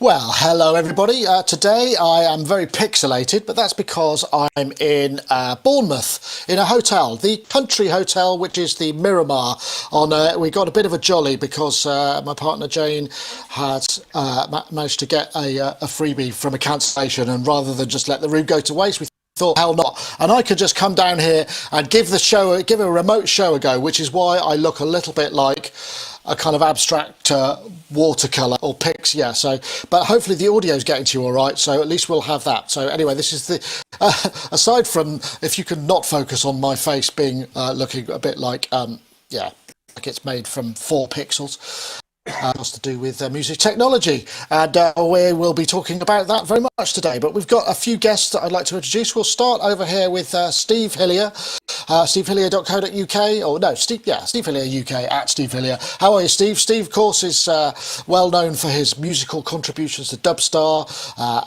Well, hello everybody. Today I am very pixelated, but that's because I'm in Bournemouth in a hotel, the country hotel, which is the Miramar. We got a bit of a jolly because my partner Jane had managed to get a freebie from a cancellation, and rather than just let the room go to waste, we thought, hell not. And I could just come down here and give a remote show a go, which is why I look a little bit like a kind of abstract watercolor or pics, yeah. So, but hopefully the audio is getting to you all right. So at least we'll have that. So anyway, this is the aside from if you can not focus on my face being looking a bit like like it's made from 4 pixels. Has to do with music technology, and we will be talking about that very much today. But we've got a few guests that I'd like to introduce. We'll start over here with Steve Hillier, stevehillier.co.uk, or no, Steve Hillier UK at Steve Hillier. How are you, Steve? Steve, of course, is well known for his musical contributions to Dubstar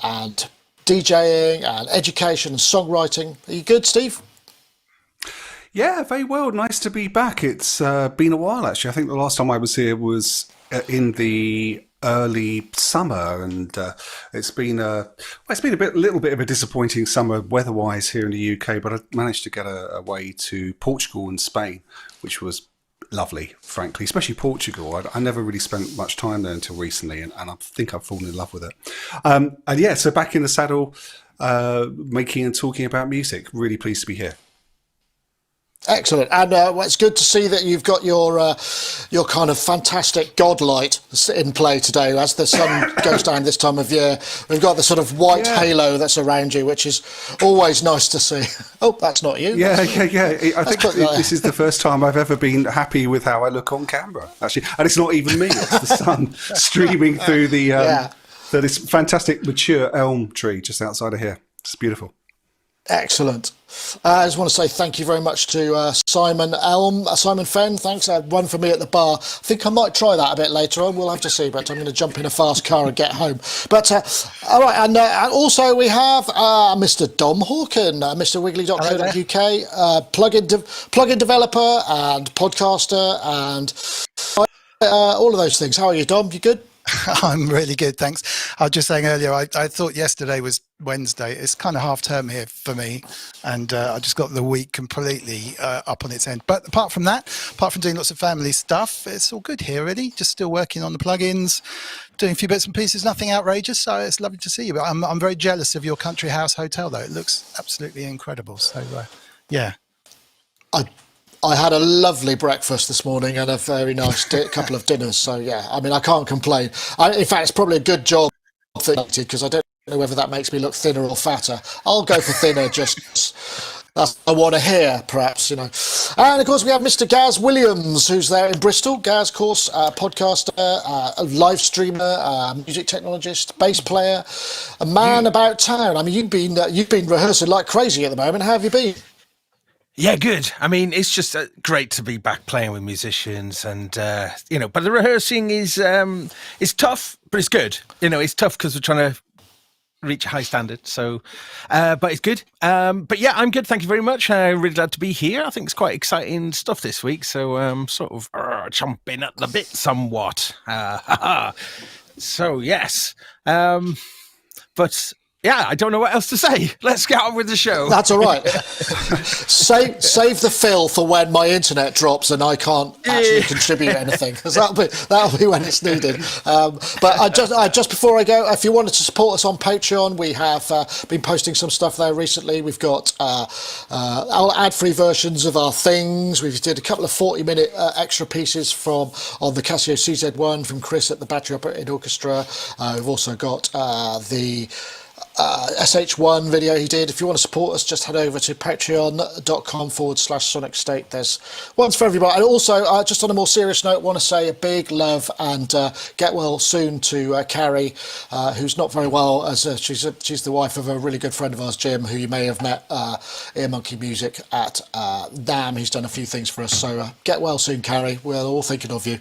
and DJing and education and songwriting. Are you good, Steve? Yeah, very well. Nice to be back. It's been a while, actually. I think the last time I was here was in the early summer, and it's been a little bit of a disappointing summer weather-wise here in the UK. But I managed to get away to Portugal and Spain, which was lovely, frankly. Especially Portugal. I never really spent much time there until recently, and I think I've fallen in love with it. And yeah, so back in the saddle, making and talking about music. Really pleased to be here. Excellent, and it's good to see that you've got your kind of fantastic godlight in play today. As the sun goes down this time of year, we've got the sort of white halo that's around you, which is always nice to see. Oh, that's not you. Yeah. I think this is the first time I've ever been happy with how I look on camera, actually, and it's not even me; it's the sun streaming through this fantastic mature elm tree just outside of here. It's beautiful. Excellent. I just want to say thank you very much to Simon Fenn. Thanks. One for me at the bar. I think I might try that a bit later on. We'll have to see, but I'm going to jump in a fast car and get home. But all right, and also we have Mr. Dom Hawken, Mr. Wiggly.co.uk, plugin developer and podcaster and all of those things. How are you, Dom? You good? I'm really good, thanks. I was just saying earlier, I thought yesterday was Wednesday. It's kind of half term here for me, and I just got the week completely up on its end. But apart from doing lots of family stuff, it's all good here, really. Just still working on the plugins, doing a few bits and pieces, nothing outrageous. So it's lovely to see you. But I'm very jealous of your country house hotel, though. It looks absolutely incredible. So yeah. I had a lovely breakfast this morning and a very nice couple of dinners. So, yeah, I mean, I can't complain. In fact, it's probably a good job because I don't know whether that makes me look thinner or fatter. I'll go for thinner, just that's what I want to hear, perhaps, you know. And, of course, we have Mr. Gaz Williams, who's there in Bristol. Gaz, of course, podcaster, a live streamer, music technologist, bass player, a man about town. I mean, you've been rehearsing like crazy at the moment. How have you been? Yeah, good. I mean, it's just great to be back playing with musicians, and but the rehearsing is tough, but it's good. It's tough because we're trying to reach a high standard. So, but it's good. But yeah, I'm good. Thank you very much. I'm really glad to be here. I think it's quite exciting stuff this week. So, sort of chomping at the bit somewhat. So yes, but. Yeah, I don't know what else to say. Let's get on with the show. That's all right. Save the fill for when my internet drops and I can't actually contribute anything, because that'll be when it's needed. But just before I go, if you wanted to support us on Patreon, we have been posting some stuff there recently. We've got our ad-free versions of our things. We did a couple of 40-minute extra pieces on the Casio CZ1 from Chris at the Battery Operated Orchestra. We've also got the SH1 video he did. If you want to support us, just head over to patreon.com/Sonicstate. There's ones for everybody. And also, just on a more serious note, want to say a big love and get well soon to Carrie, who's not very well, as she's the wife of a really good friend of ours, Jim, who you may have met Ear Monkey Music at NAMM. He's done a few things for us, so get well soon, Carrie. We're all thinking of you.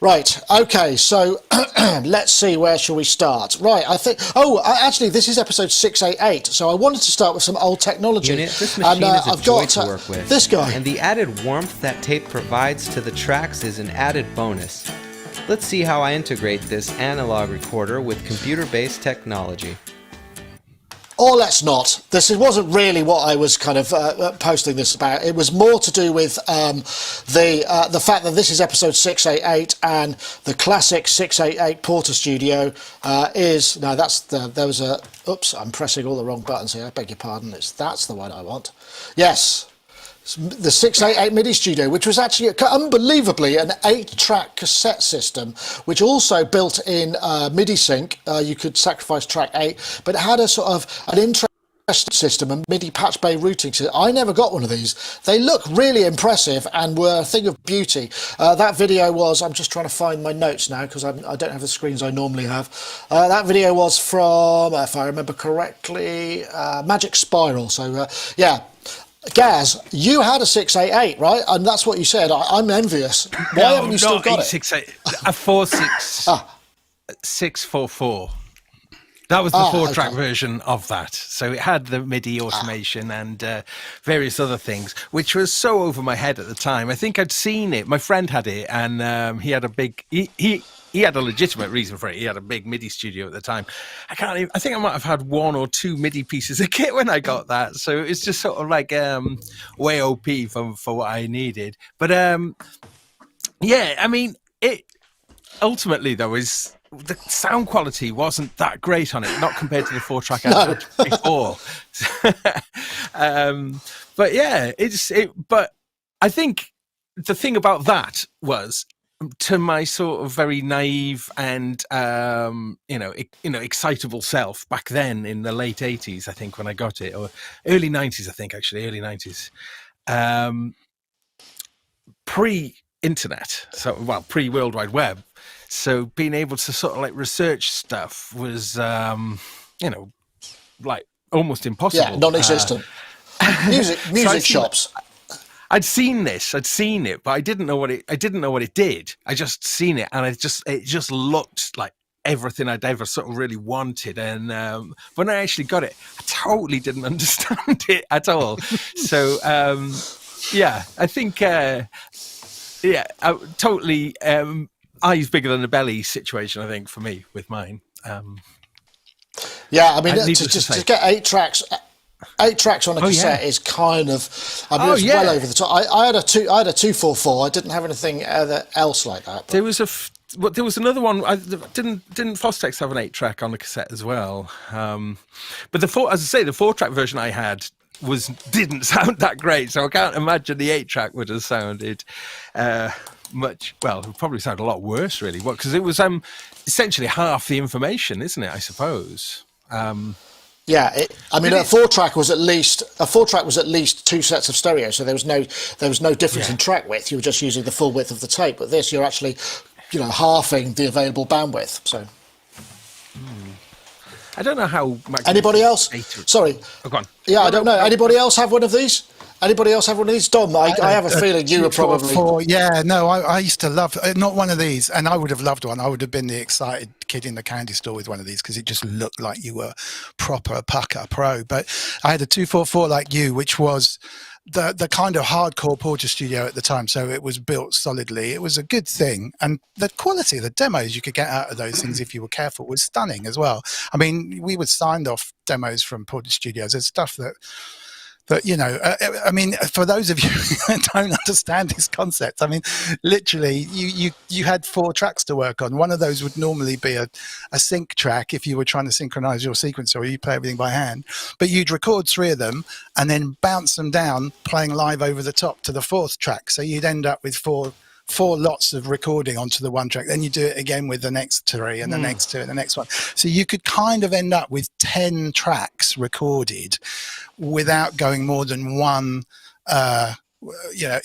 Right, okay, so let's see, where shall we start? Right, actually, this is episode 688, so I wanted to start with some old technology. This machine is a joy to work with. This guy. And the added warmth that tape provides to the tracks is an added bonus. Let's see how I integrate this analog recorder with computer-based technology. Or let's not. Wasn't really what I was kind of posting this about. It was more to do with the fact that this is episode 688 and the classic 688 Porta Studio oops, I'm pressing all the wrong buttons here. I beg your pardon. That's the one I want. Yes. The 688 Midi Studio, which was actually unbelievably an 8-track cassette system, which also built in MIDI sync. You could sacrifice track 8, but it had a sort of an interesting system, a MIDI Patchbay routing system. I never got one of these. They look really impressive and were a thing of beauty. That video was, I'm just trying to find my notes now because I don't have the screens I normally have. That video was from, if I remember correctly, Magic Spiral. So yeah. Gaz, you had a 688, right? And that's what you said. I'm envious. Why haven't you still got it? 688, a 644. That was the 4-track version of that. So it had the MIDI automation and various other things, which was so over my head at the time. I think I'd seen it. My friend had it, and he had a big... He had a legitimate reason for it. He had a big MIDI studio at the time. I think I might have had 1 or 2 MIDI pieces of kit when I got that. So it's just sort of like way OP for what I needed. But yeah, I mean, it ultimately though is the sound quality wasn't that great on it, not compared to the 4-track I had before. But yeah, but I think the thing about that was, to my sort of very naive and excitable self back then in the late 80s, I think, when I got it, or early 90s, I think, actually early 90s, pre-internet, pre World Wide Web, so being able to sort of like research stuff was like almost impossible. Yeah, non-existent. Music shops. I'd seen it, but I didn't know what it did. I just seen it, and it just looked like everything I'd ever sort of really wanted. And when I actually got it, I totally didn't understand it at all. So yeah, I think totally eyes bigger than a belly situation. I think for me with mine. Yeah, I mean, to get 8 tracks. 8 tracks on a cassette is kind of, it's well over the top. I had a 244. I didn't have anything else like that. But. There was another one. Didn't Fostex have an 8-track on the cassette as well? But the 4-track version I had didn't sound that great. So I can't imagine the 8-track would have sounded much. Well, it would probably sound a lot worse, really. Because it was essentially half the information, isn't it? I suppose. Yeah, a 4-track was at least 2 sets of stereo, so there was no difference in track width. You were just using the full width of the tape. But this, you're actually, halving the available bandwidth. So, I don't know how. Anybody else? Sorry. Oh, go on. Yeah, I don't know. Anybody else have one of these? Dom, I have a feeling you were probably... Yeah, no, I used to love, not one of these, and I would have loved one. I would have been the excited kid in the candy store with one of these because it just looked like you were proper Pucker Pro. But I had a 244 like you, which was the kind of hardcore Porta Studio at the time, so it was built solidly. It was a good thing, and the quality of the demos you could get out of those things if you were careful was stunning as well. I mean, we were signed off demos from Porta Studios. There's stuff that I mean, for those of you who don't understand this concept, I mean, literally, you had 4 tracks to work on. One of those would normally be a sync track if you were trying to synchronize your sequencer, or you play everything by hand. But you'd record 3 of them and then bounce them down, playing live over the top to the 4th track. So you'd end up with four lots of recording onto the one track. Then you do it again with the next 3 and the next 2 and the next one. So you could kind of end up with 10 tracks recorded without going more than one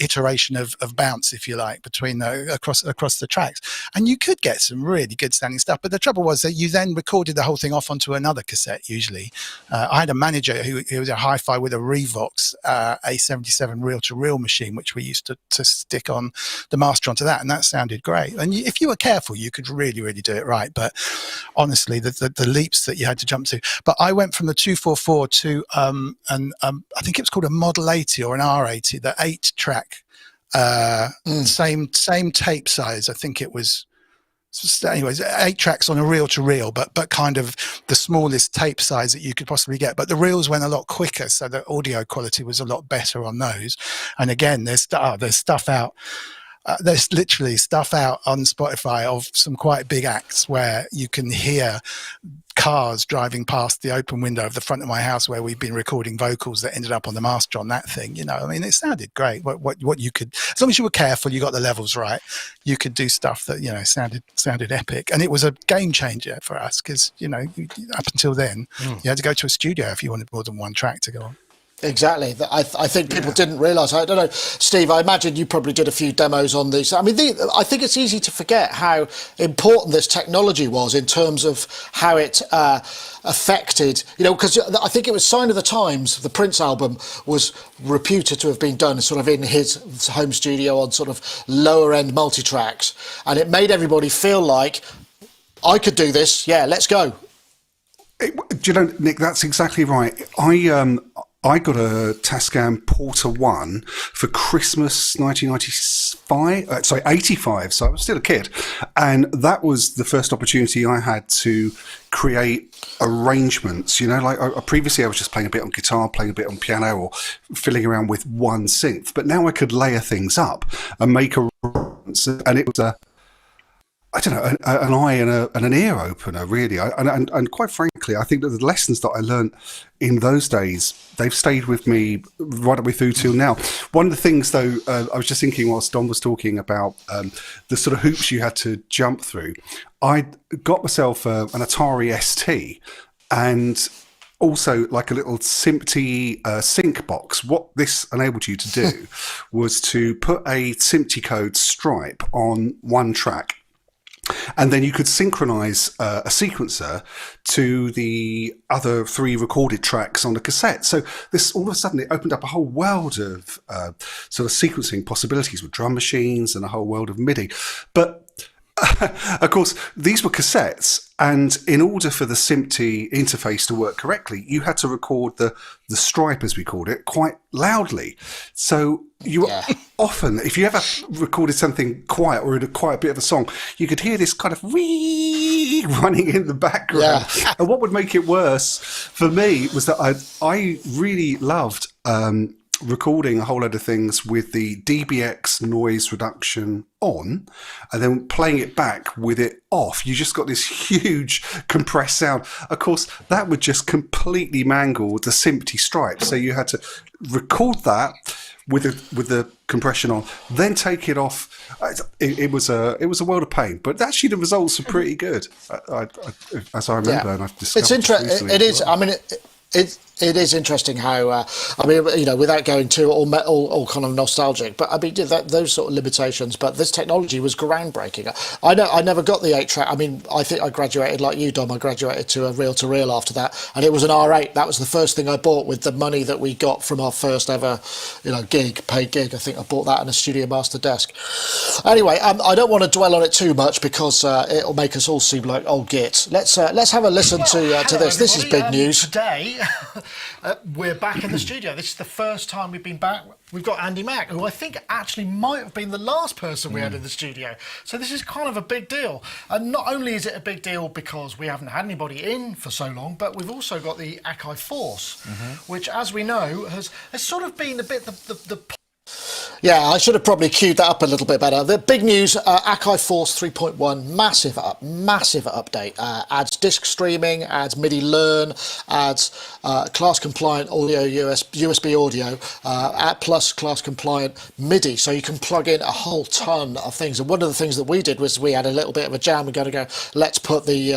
iteration of bounce, if you like, between across the tracks, and you could get some really good sounding stuff. But the trouble was that you then recorded the whole thing off onto another cassette. Usually, I had a manager who was a hi-fi with a Revox A77 reel-to-reel machine, which we used to stick on the master onto that, and that sounded great. And if you were careful, you could really, really do it right. But honestly, the leaps that you had to jump to. But I went from the 244 to I think it was called a Model 80 or an R80, the 8-track, same tape size. I think it was anyways, 8 tracks on a reel-to-reel, but kind of the smallest tape size that you could possibly get. But the reels went a lot quicker, so the audio quality was a lot better on those. And again, there's stuff out. There's literally stuff out on Spotify of some quite big acts where you can hear cars driving past the open window of the front of my house where we've been recording vocals that ended up on the master on that thing. I mean, it sounded great. What you could, as long as you were careful, you got the levels right, you could do stuff that, sounded epic. And it was a game changer for us because, up until then, you had to go to a studio if you wanted more than one track to go on. Exactly. I think people didn't realise. I don't know, Steve, I imagine you probably did a few demos on these. I mean, I think it's easy to forget how important this technology was in terms of how it affected, because I think it was Sign of the Times, the Prince album, was reputed to have been done sort of in his home studio on sort of lower end multi-tracks. And it made everybody feel like, I could do this. Yeah, let's go. Nick, that's exactly right. I got a Tascam Porta 1 for Christmas 85, so I was still a kid. And that was the first opportunity I had to create arrangements, previously I was just playing a bit on guitar, playing a bit on piano, or fiddling around with one synth. But now I could layer things up and make arrangements, and it was I don't know, an eye and an ear opener, really. And quite frankly, I think that the lessons that I learned in those days, they've stayed with me right up through till now. One of the things, though, I was just thinking whilst Don was talking about the sort of hoops you had to jump through. I got myself an Atari ST and also like a little SMPTE sync box. What this enabled you to do was to put a SMPTE code stripe on one track. And then you could synchronize a sequencer to the other 3 recorded tracks on the cassette. So this, all of a sudden, it opened up a whole world of sort of sequencing possibilities with drum machines and a whole world of MIDI. But of course, these were cassettes, and in order for the SMPTE interface to work correctly, you had to record the stripe, as we called it, quite loudly. So you often, if you ever recorded something quiet or in quite a bit of a song, you could hear this kind of wee running in the background. Yeah. And what would make it worse for me was that I really loved recording a whole load of things with the DBX noise reduction on and then playing it back with it off. You just got this huge compressed sound. Of course, that would just completely mangle the SMPTE stripe. So you had to record that with the compression on, then take it off. It was a world of pain, but actually the results are pretty good, as I remember. And I've discovered it's interesting. It is. Well. I mean, it is interesting how, without going too all kind of nostalgic, but I mean, those sort of limitations, but this technology was groundbreaking. I never got the 8-track. I mean, I think I graduated like you, Dom. I graduated to a reel-to-reel after that, and it was an R8. That was the first thing I bought with the money that we got from our first ever, paid gig. I think I bought that in a Studio Master desk. Anyway, I don't want to dwell on it too much because it'll make us all seem like old gits. Let's have a listen to this. This is big news. Today, we're back in the studio. This is the first time we've been back. We've got Andy Mack, who I think actually might have been the last person we had in the studio. So this is kind of a big deal. And not only is it a big deal because we haven't had anybody in for so long, but we've also got the Akai Force, which, as we know, has sort of been a bit the Yeah, I should have probably queued that up a little bit better. The big news, Akai Force 3.1, massive update. Adds disk streaming, adds MIDI learn, adds class-compliant audio, USB audio, plus class-compliant MIDI. So you can plug in a whole ton of things. And one of the things that we did was we had a little bit of a jam. We're going to go, let's put the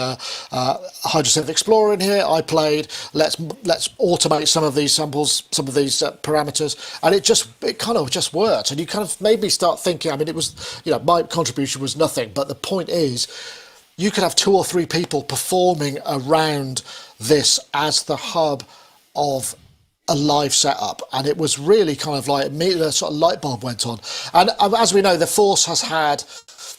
Hydrosynth Explorer in here. I played, let's automate some of these samples, some of these parameters. And it kind of just worked. And you kind of made me start thinking, I mean, it was, my contribution was nothing, but the point is, you could have 2 or 3 people performing around this as the hub of a live setup. And it was really kind of like, a sort of light bulb went on. And as we know, the Force has had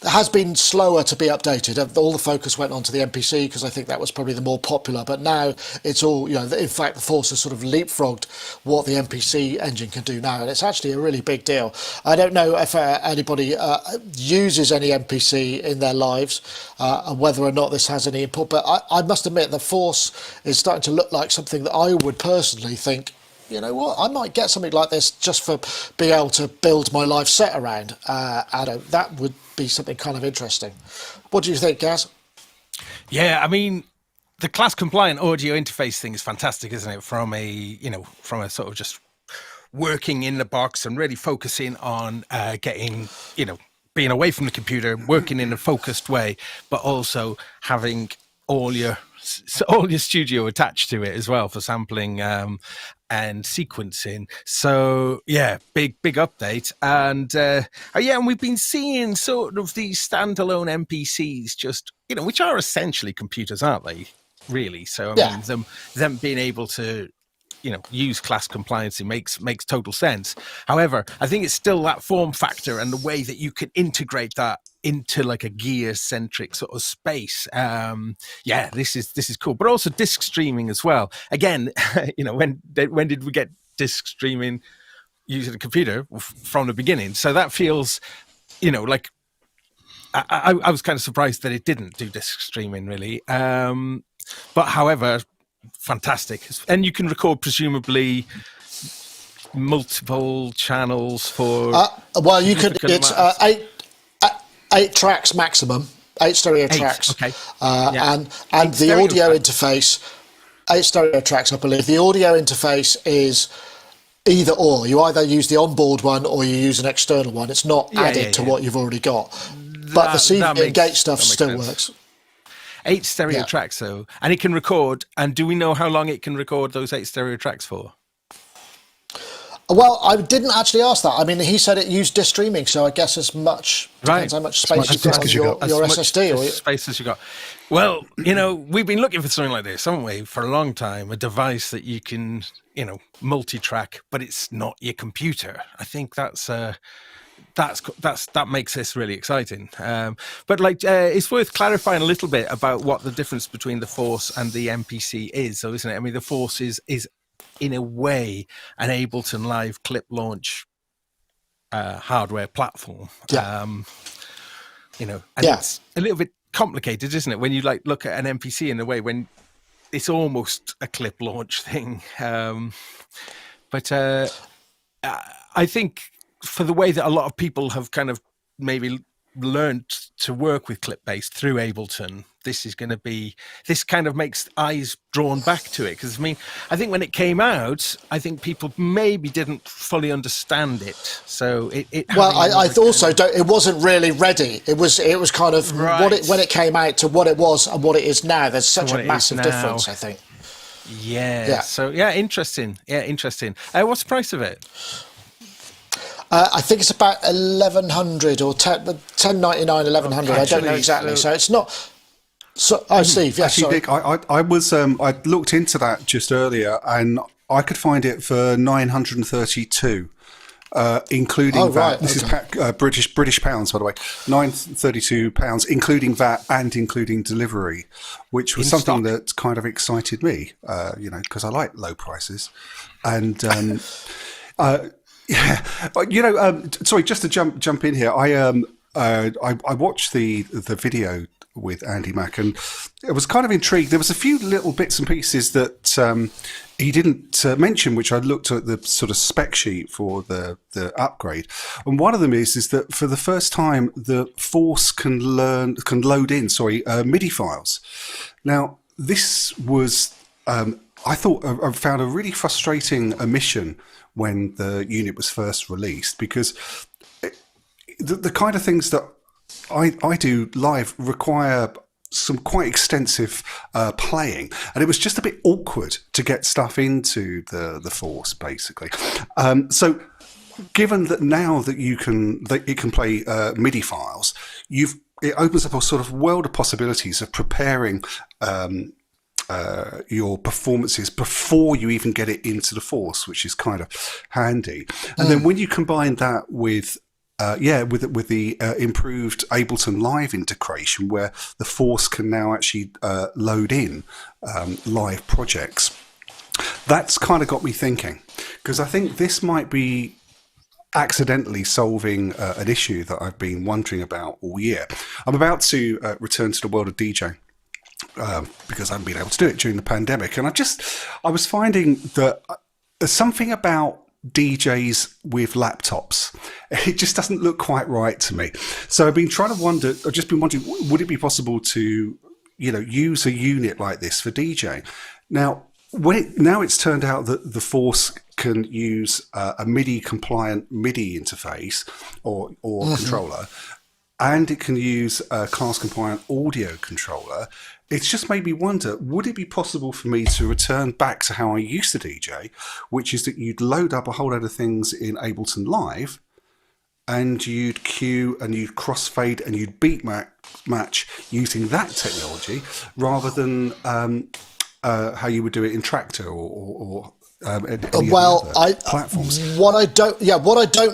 has been slower to be updated. All the focus went on to the MPC because I think that was probably the more popular. But now it's all, in fact, the Force has sort of leapfrogged what the MPC engine can do now, and it's actually a really big deal. I don't know if anybody uses any MPC in their lives and whether or not this has any input. But I must admit, the Force is starting to look like something that I would personally think, you know what, I might get something like this just for being able to build my live set around. That would be something kind of interesting. What do you think, Gaz? Yeah, I mean, the class compliant audio interface thing is fantastic, isn't it? From a sort of just working in the box and really focusing on getting, being away from the computer, working in a focused way, but also having all your studio attached to it as well for sampling and sequencing. So yeah, big update. And and we've been seeing sort of these standalone MPCs just, which are essentially computers, aren't they? Really. So I mean, them being able to use class compliancy makes total sense. However, I think it's still that form factor and the way that you can integrate that into like a gear centric sort of space. This is cool. But also disk streaming as well. Again, when did we get disk streaming using a computer? From the beginning. So that feels, like I was kind of surprised that it didn't do disk streaming really. But however, fantastic. And you can record presumably multiple channels for you could, it's 8 tracks maximum, 8 stereo tracks. Okay. And the audio interface, 8 stereo tracks, I believe. The audio interface is either or. You either use the onboard one or you use an external one. It's not added to what you've already got. But the CV and gate stuff still works. 8 stereo tracks, though, and it can record. And do we know how long it can record those 8 stereo tracks for? Well, I didn't actually ask that. I mean, he said it used disk streaming, so I guess depends how much space you've got on your SSD. Or space as you got. Well, we've been looking for something like this, haven't we, for a long time? A device that you can, multi-track, but it's not your computer. I think that makes this really exciting. But it's worth clarifying a little bit about what the difference between the Force and the MPC is, so isn't it? I mean, the Force is in a way an Ableton Live clip launch hardware platform. It's a little bit complicated, isn't it, when you look at an MPC in a way when it's almost a clip launch thing. But I think for the way that a lot of people have kind of maybe learned to work with clip-based through Ableton, this kind of makes eyes drawn back to it. Because I think when it came out, I think people maybe didn't fully understand it. So I also don't. It wasn't really ready. It was kind of when it came out to what it was and what it is now. There's such a massive difference, I think. Yeah. So interesting. Yeah, interesting. What's the price of it? I think it's about 1,100 or 10.99, 1,100. I don't know exactly. So it's not. So, Steve. Yeah, actually, sorry. Nick, I was I looked into that just earlier, and I could find it for 932, including VAT. This is British pounds, by the way. £932, including VAT and including delivery, which was something that kind of excited me. Because I like low prices, and. Sorry, just to jump in here. I watched the video with Andy Mack, and I was kind of intrigued. There was a few little bits and pieces that he didn't mention, which I looked at the sort of spec sheet for the upgrade, and one of them is that for the first time the Force can load in MIDI files. Now this was I found a really frustrating omission when the unit was first released, because the kind of things that I do live require some quite extensive playing, and it was just a bit awkward to get stuff into the Force, basically. So given that now that it can play MIDI files, it opens up a sort of world of possibilities of preparing your performances before you even get it into the Force, which is kind of handy. And then when you combine that with with the improved Ableton Live integration, where the Force can now actually load in live projects. That's kind of got me thinking, because I think this might be accidentally solving an issue that I've been wondering about all year. I'm about to return to the world of DJing. Because I haven't been able to do it during the pandemic. And I was finding that there's something about DJs with laptops. It just doesn't look quite right to me. So I've just been wondering, would it be possible to, use a unit like this for DJing? Now, now it's turned out that the Force can use a MIDI compliant MIDI interface or controller, and it can use a class compliant audio controller. It's just made me wonder, would it be possible for me to return back to how I used to DJ, which is that you'd load up a whole load of things in Ableton Live, and you'd cue and you'd crossfade and you'd beat match using that technology, rather than how you would do it in Traktor or any other platforms. What I don't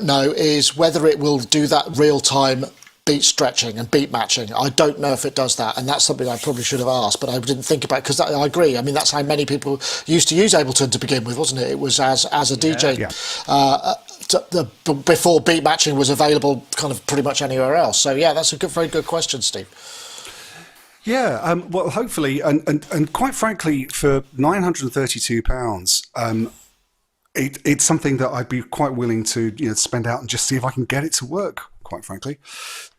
know is whether it will do that real time beat stretching and beat matching. I don't know if it does that, and that's something I probably should have asked, but I didn't think about, because I agree. I mean, that's how many people used to use Ableton to begin with, wasn't it? It was as a DJ. Before beat matching was available kind of pretty much anywhere else. So yeah, that's a very good question, Steve. Yeah, well, hopefully, and quite frankly, for £932, it's something that I'd be quite willing to spend out and just see if I can get it to work. Quite frankly,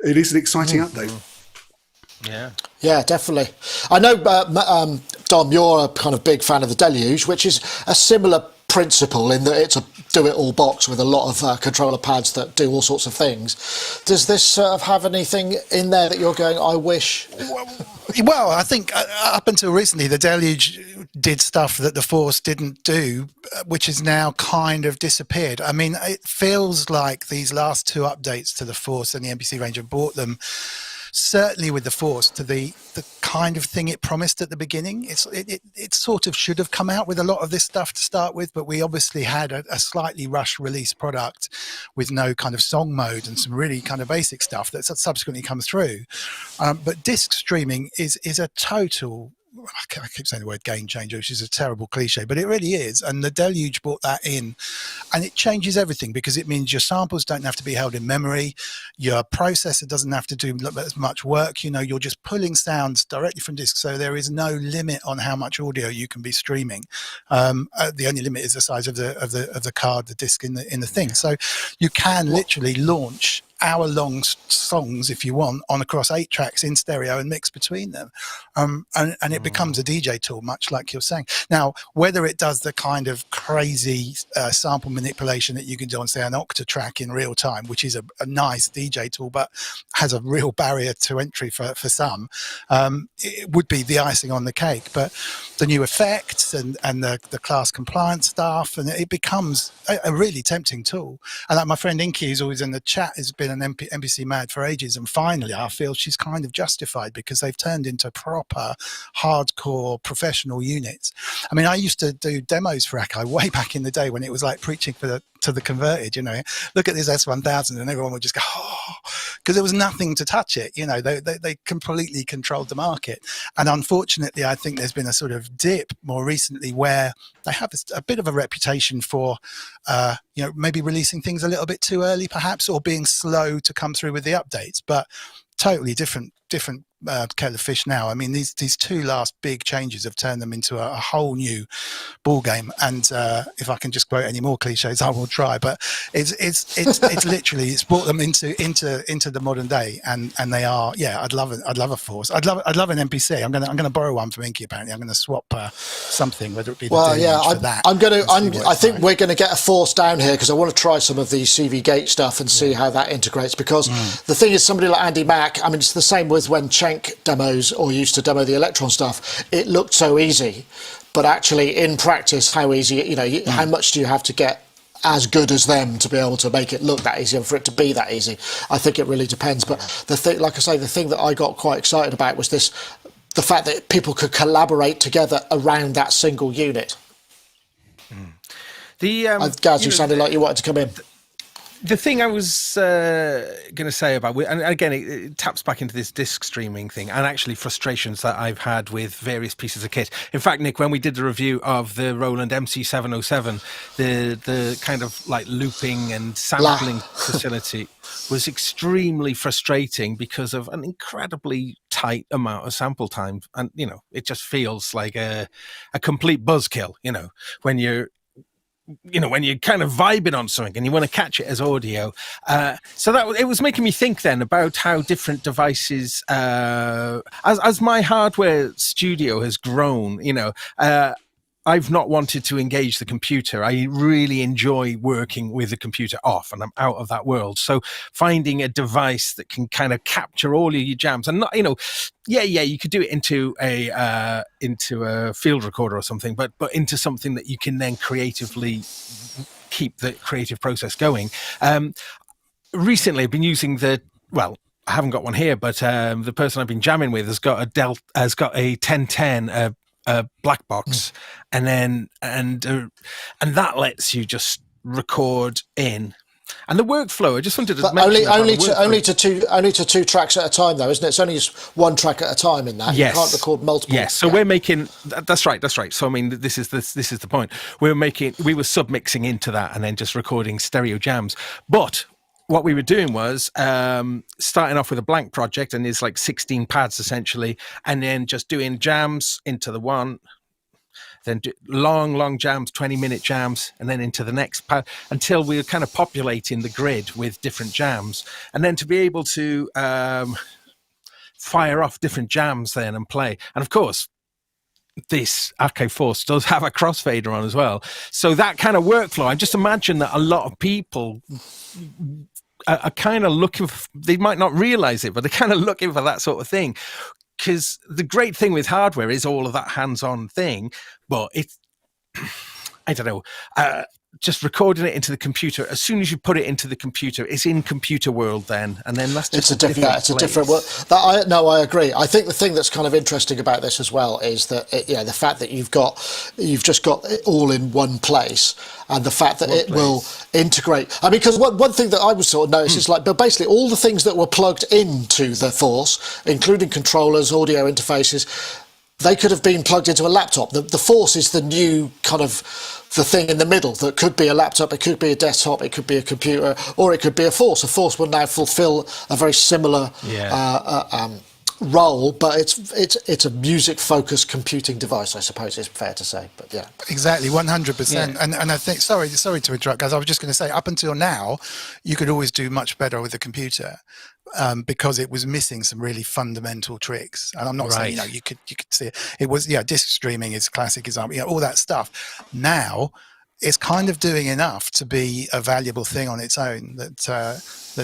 it is an exciting update. Yeah, definitely. I know, Dom, you're a kind of big fan of the Deluge, which is a similar principle in that it's a do-it-all box with a lot of controller pads that do all sorts of things. Does this sort of have anything in there that you're going, I wish? Well, I think up until recently, the Deluge did stuff that the Force didn't do, which has now kind of disappeared. I mean, it feels like these last two updates to the Force and the MPC range have brought them, certainly with the Force, to the kind of thing it promised at the beginning. It sort of should have come out with a lot of this stuff to start with, but we obviously had a slightly rushed release product with no kind of song mode and some really kind of basic stuff that's subsequently come through. But disc streaming is a total, I keep saying the word game changer, which is a terrible cliche, but it really is. And the Deluge brought that in, and it changes everything, because it means your samples don't have to be held in memory. Your processor doesn't have to do as much work. You're just pulling sounds directly from disk. So there is no limit on how much audio you can be streaming. The only limit is the size of the card, the disk in the thing. So you can literally launch hour-long songs, if you want, on across 8 tracks in stereo and mix between them, and it becomes a DJ tool, much like you're saying. Now, whether it does the kind of crazy sample manipulation that you can do on, say, an Octa track in real time, which is a nice DJ tool, but has a real barrier to entry for some, it would be the icing on the cake. But the new effects and the class compliance stuff, and it becomes a really tempting tool. And like my friend Inky, who's always in the chat, has been an MPC mad for ages, and finally I feel she's kind of justified, because they've turned into proper hardcore professional units. I mean, I used to do demos for Akai way back in the day when it was like preaching to the converted, look at this S1000, and everyone would just go, oh, because there was nothing to touch it. They completely controlled the market. And unfortunately, I think there's been a sort of dip more recently where they have a bit of a reputation for maybe releasing things a little bit too early, perhaps, or being slow to come through with the updates. But totally different kettle of fish now. I mean, these two last big changes have turned them into a whole new ball game. And if I can just quote any more cliches, I will try. But it's literally, it's brought them into the modern day, and they are, yeah. I'd love a Force. I'd love an MPC. I'm gonna borrow one from Inky. Apparently, I'm gonna swap something, whether it be I think we're gonna get a Force down here, because I want to try some of the CV Gate stuff and see how that integrates. Because the thing is, somebody like Andy Mack, I mean, it's the same with when Cenk demos or used to demo the Electron stuff. It looked so easy, but actually in practice, how easy, how much do you have to get as good as them to be able to make it look that easy and for it to be that easy? I think it really depends. But the thing, like I say, the thing that I got quite excited about was the fact that people could collaborate together around that single unit. Gaz, you sounded like you wanted to come in. The thing I was going to say about, and again, it taps back into this disc streaming thing, and actually frustrations that I've had with various pieces of kit. In fact, Nick, when we did the review of the Roland MC707, the kind of like looping and sampling facility was extremely frustrating because of an incredibly tight amount of sample time, and it just feels like a complete buzzkill. When you're kind of vibing on something and you want to catch it as audio. So it was making me think then about how different devices, as my hardware studio has grown, I've not wanted to engage the computer. I really enjoy working with the computer off, and I'm out of that world. So finding a device that can kind of capture all of your jams, and not, you could do it into a field recorder or something, but into something that you can then creatively keep the creative process going. Recently, I've been using I haven't got one here, but the person I've been jamming with has got a 1010. A black box, and that lets you just record in. And the workflow, I just wanted to mention only to two tracks at a time, though, isn't it? It's only just one track at a time in that. Yes. You can't record multiple. Yes. So we're making. That's right. So I mean, this is the point. We were submixing into that and then just recording stereo jams, but what we were doing was starting off with a blank project, and there's like 16 pads essentially, and then just doing jams into the one, then do long jams, 20-minute jams, and then into the next pad until we were kind of populating the grid with different jams. And then to be able to fire off different jams then and play. And of course, this Akai Force does have a crossfader on as well. So that kind of workflow, I just imagine that a lot of people are kind of looking for, they might not realize it, but they're kind of looking for that sort of thing. Because the great thing with hardware is all of that hands-on thing, but it's, I don't know, just recording it into the computer. As soon as you put it into the computer, it's in computer world then, and then that's just it's a different world. I agree. I think the thing that's kind of interesting about this as well is that the fact that you've just got it all in one place, and the fact that it will integrate. I mean, because one thing that I was sort of noticed is but basically all the things that were plugged into the Force, including controllers, audio interfaces, they could have been plugged into a laptop. The Force is the new kind of the thing in the middle that could be a laptop, it could be a desktop, it could be a computer, or it could be a Force. A Force will now fulfill a very similar role, but it's a music-focused computing device, I suppose it's fair to say. But yeah, exactly, 100%. And I think sorry to interrupt, guys. I was just going to say, up until now, you could always do much better with a computer. Because it was missing some really fundamental tricks, and I'm not saying you could see it. It was disc streaming is a classic example. All that stuff. Now it's kind of doing enough to be a valuable thing on its own that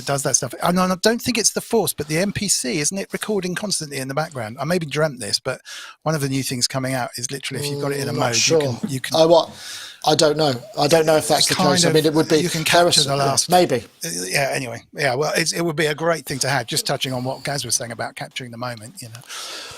does that stuff. And I don't think it's the Force, but the MPC, isn't it, recording constantly in the background? I maybe dreamt this, but one of the new things coming out is literally if you've got it in a mode, you can. Oh, what? I don't know. I don't know if that's the case. I mean, it would be. You can capture the last. Maybe. Yeah. Anyway. Yeah. Well, it would be a great thing to have. Just touching on what Gaz was saying about capturing the moment.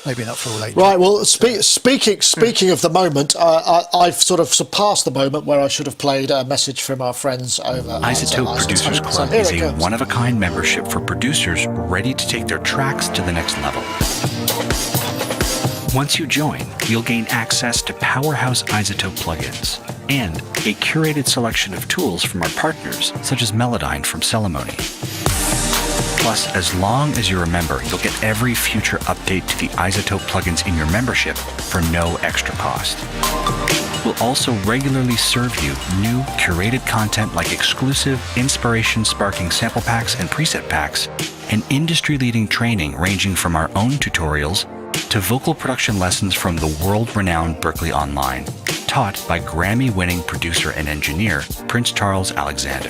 Maybe not for all ages. Right. Well, speaking of the moment, I've sort of surpassed the moment where I should have played a message from our friends over. Isotope Producers Club is a one-of-a-kind membership for producers ready to take their tracks to the next level. Once you join, you'll gain access to powerhouse Isotope plugins and a curated selection of tools from our partners, such as Melodyne from Celemony. Plus, as long as you're a member, you'll get every future update to the Isotope plugins in your membership for no extra cost. We'll also regularly serve you new curated content like exclusive inspiration-sparking sample packs and preset packs, and industry-leading training ranging from our own tutorials to vocal production lessons from the world-renowned Berklee Online, taught by Grammy-winning producer and engineer Prince Charles Alexander.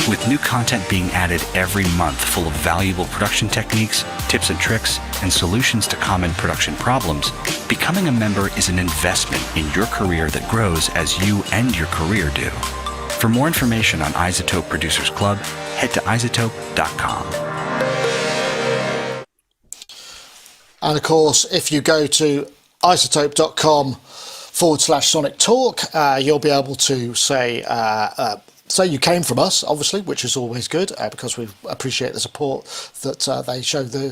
With new content being added every month full of valuable production techniques, tips and tricks, and solutions to common production problems, becoming a member is an investment in your career that grows as you and your career do. For more information on Isotope Producers Club, head to isotope.com. And of course, if you go to isotope.com/Sonic Talk, you'll be able to say say you came from us, obviously, which is always good because we appreciate the support that they show the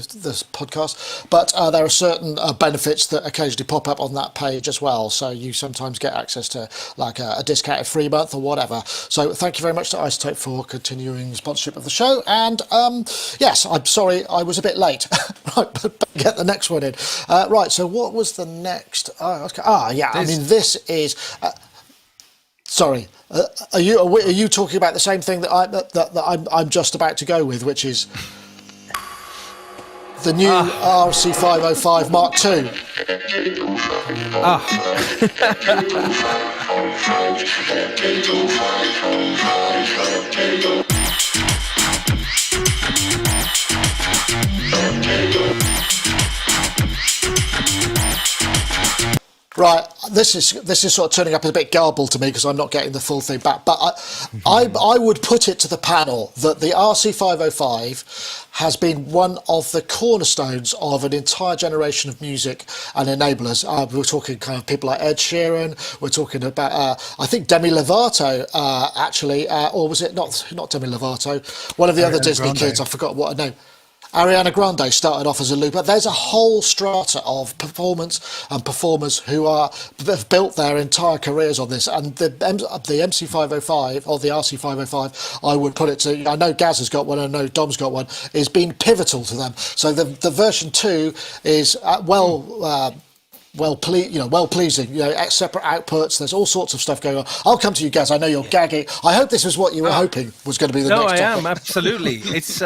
podcast. But there are certain benefits that occasionally pop up on that page as well. So you sometimes get access to like a discounted free month or whatever. So thank you very much to Isotope for continuing sponsorship of the show. And yes, I'm sorry I was a bit late. Right, but get the next one in. Right, so what was the next? I mean, this is. Sorry, are you talking about the same thing that I'm just about to go with, which is the new RC505 Mark II? Right, this is sort of turning up a bit garbled to me because I'm not getting the full thing back. But I would put it to the panel that the RC505 has been one of the cornerstones of an entire generation of music and enablers. We're talking kind of people like Ed Sheeran. We're talking about I think Demi Lovato actually, or was it not Demi Lovato? One of the other Disney kids. I forgot what her name. Ariana Grande started off as a looper. There's a whole strata of performance and performers who have built their entire careers on this. And the MC505 or the RC505, I would put it to. I know Gaz has got one. I know Dom's got one. Is been pivotal to them. So the version 2 is well pleasing. Separate outputs. There's all sorts of stuff going on. I'll come to you, Gaz. I know you're gagging. I hope this was what you were hoping was going to be the next topic. No, I am absolutely. It's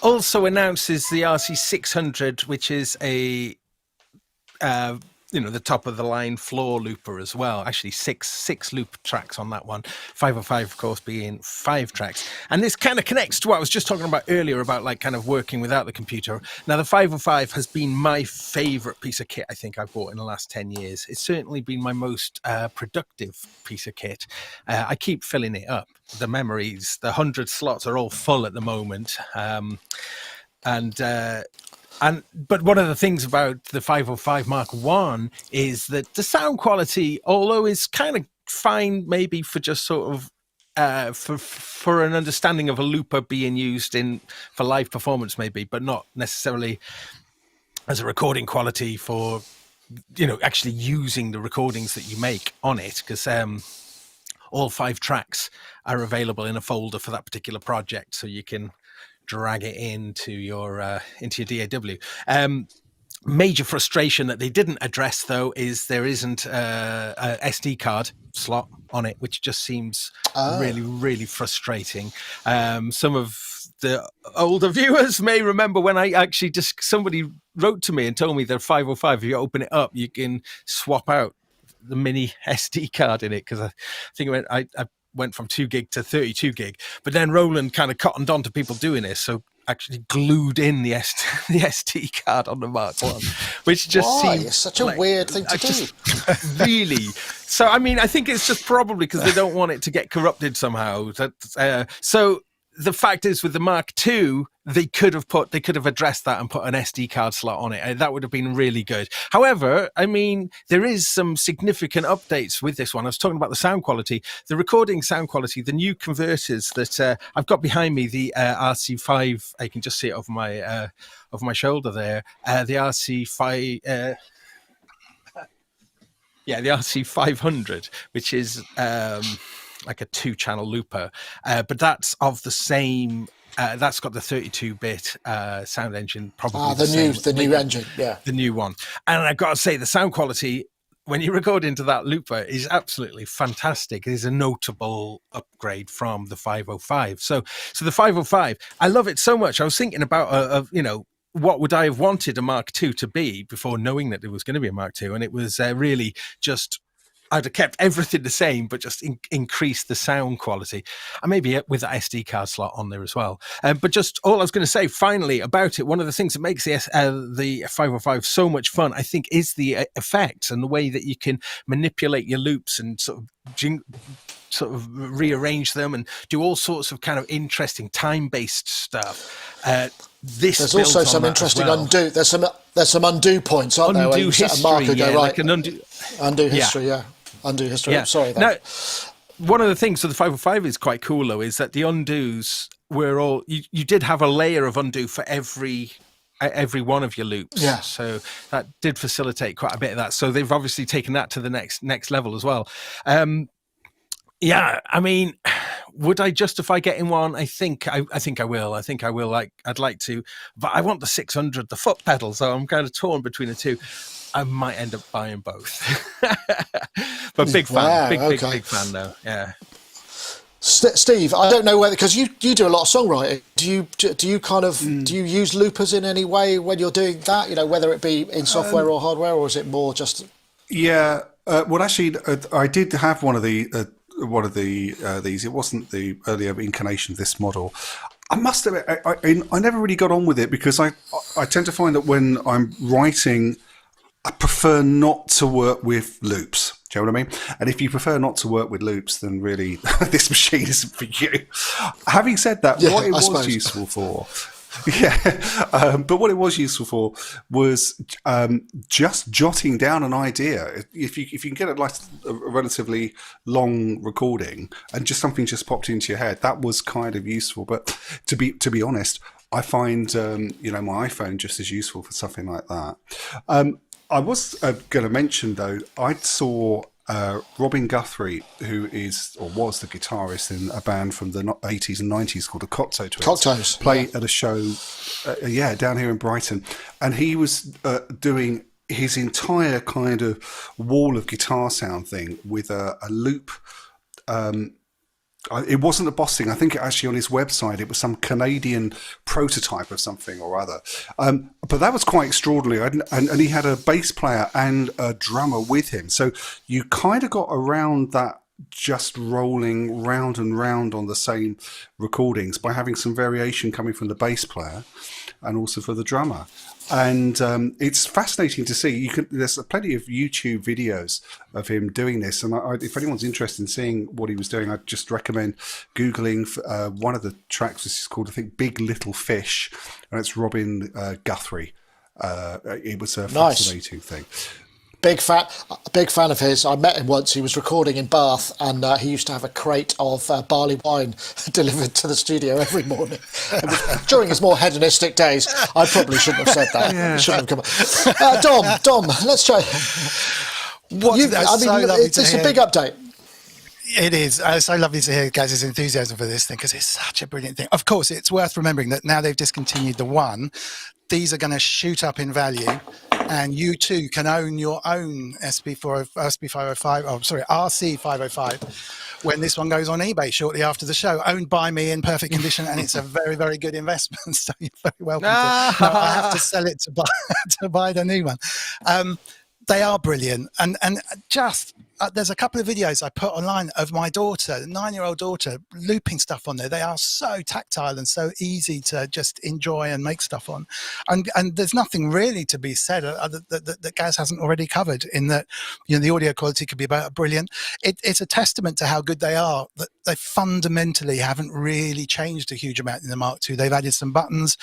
also announces the RC600, which is a the top of the line floor looper as well. Actually, six loop tracks on that one. 505, of course, being 5 tracks. And this kind of connects to what I was just talking about earlier about like kind of working without the computer. Now, the 505 has been my favorite piece of kit I think I've bought in the last 10 years. It's certainly been my most productive piece of kit. I keep filling it up. The memories, the 100 slots are all full at the moment. But one of the things about the 505 Mark I is that the sound quality, although is kind of fine, maybe for just sort of for an understanding of a looper being used for live performance, maybe, but not necessarily as a recording quality for actually using the recordings that you make on it, because all 5 tracks are available in a folder for that particular project, so you can drag it into your DAW. Major frustration that they didn't address, though, is there isn't a SD card slot on it, which just seems really, really frustrating. Some of the older viewers may remember when I actually somebody wrote to me and told me that 505, if you open it up, you can swap out the mini SD card in it, because I think I went from 2 gig to 32 gig, but then Roland kind of cottoned on to people doing this, so actually glued in the SD card on the Mark I, which just seems it's such a weird thing to do. Really. So I mean, I think it's just probably because they don't want it to get corrupted somehow. So the fact is, with the Mark II, they could have addressed that and put an SD card slot on it. That would have been really good. However, I mean, there is some significant updates with this one. I was talking about the sound quality, the recording sound quality, the new converters that I've got behind me, the RC5. I can just see it over my shoulder there. The RC5. The RC500, which is like a 2-channel looper, but that's of the same. That's got the 32-bit sound engine, probably the new engine, the new one. And I've got to say, the sound quality when you record into that looper is absolutely fantastic. It is a notable upgrade from the 505. So the 505, I love it so much. I was thinking about what would I have wanted a Mark II to be before knowing that there was going to be a Mark II, and it was really just. I'd have kept everything the same, but just increased the sound quality, and maybe with that SD card slot on there as well. But just all I was going to say finally about it, one of the things that makes the 505 so much fun, I think, is the effects and the way that you can manipulate your loops and sort of rearrange them and do all sorts of kind of interesting time-based stuff. There's also some interesting undo. There's some undo points, aren't there? Where you set a marker, go right. Like an undo history, Undo history. Yeah. I'm sorry. Now, one of the things for the 505 is quite cool though, is that the undos were all, you did have a layer of undo for every one of your loops. Yeah. So that did facilitate quite a bit of that. So they've obviously taken that to the next level as well. Yeah, I mean, would I justify getting one? I think I will. I think I will. I'd like to, but I want the 600, the foot pedal. So I'm kind of torn between the two. I might end up buying both. But big fan, Wow, big okay. fan though. Yeah. Steve, I don't know whether, because you do a lot of songwriting. Do you kind of do you use loopers in any way when you're doing that? You know, whether it be in software or hardware, or is it more just? Yeah. Well, actually, I did have one of these. It wasn't the earlier incarnation of this model. I must admit, I never really got on with it because I tend to find that when I'm writing, I prefer not to work with loops. Do you know what I mean? And if you prefer not to work with loops, then really this machine isn't for you. Having said that, what it was useful for, but what it was useful for was just jotting down an idea. If you can get a relatively long recording and just something just popped into your head, that was kind of useful. But to be honest, I find my iPhone just as useful for something like that. I was going to mention though, I saw Robin Guthrie, who is or was the guitarist in a band from the 80s and 90s called the Cocteau, play at a show, down here in Brighton, and he was doing his entire kind of wall of guitar sound thing with a loop. It wasn't a Boss thing. I think actually on his website it was some Canadian prototype of something or other. But that was quite extraordinary. And he had a bass player and a drummer with him. So you kind of got around that just rolling round and round on the same recordings by having some variation coming from the bass player and also for the drummer. And it's fascinating to see. There's plenty of YouTube videos of him doing this, and if anyone's interested in seeing what he was doing, I'd just recommend googling one of the tracks, which is called, I think, Big Little Fish, and it's Robin Guthrie. It was a fascinating thing. Big fan of his. I met him once. He was recording in Bath, and he used to have a crate of barley wine delivered to the studio every morning. During his more hedonistic days, I probably shouldn't have said that. Yeah. Shouldn't have come. Dom, let's try. It's a big update. It is. It's so lovely to hear Gaz's enthusiasm for this thing because it's such a brilliant thing. Of course, it's worth remembering that now they've discontinued the One, these are going to shoot up in value, and you too can own your own RC505 when this one goes on eBay shortly after the show, owned by me in perfect condition, and it's a very, very good investment. So you're very welcome. I have to sell it to buy the new one. They are brilliant, and just there's a couple of videos I put online of my daughter, the 9-year-old daughter, looping stuff on there. They are so tactile and so easy to just enjoy and make stuff on, and there's nothing really to be said that Gaz hasn't already covered. In that, the audio quality could be about brilliant. It's a testament to how good they are that they fundamentally haven't really changed a huge amount in the Mark II. They've added some buttons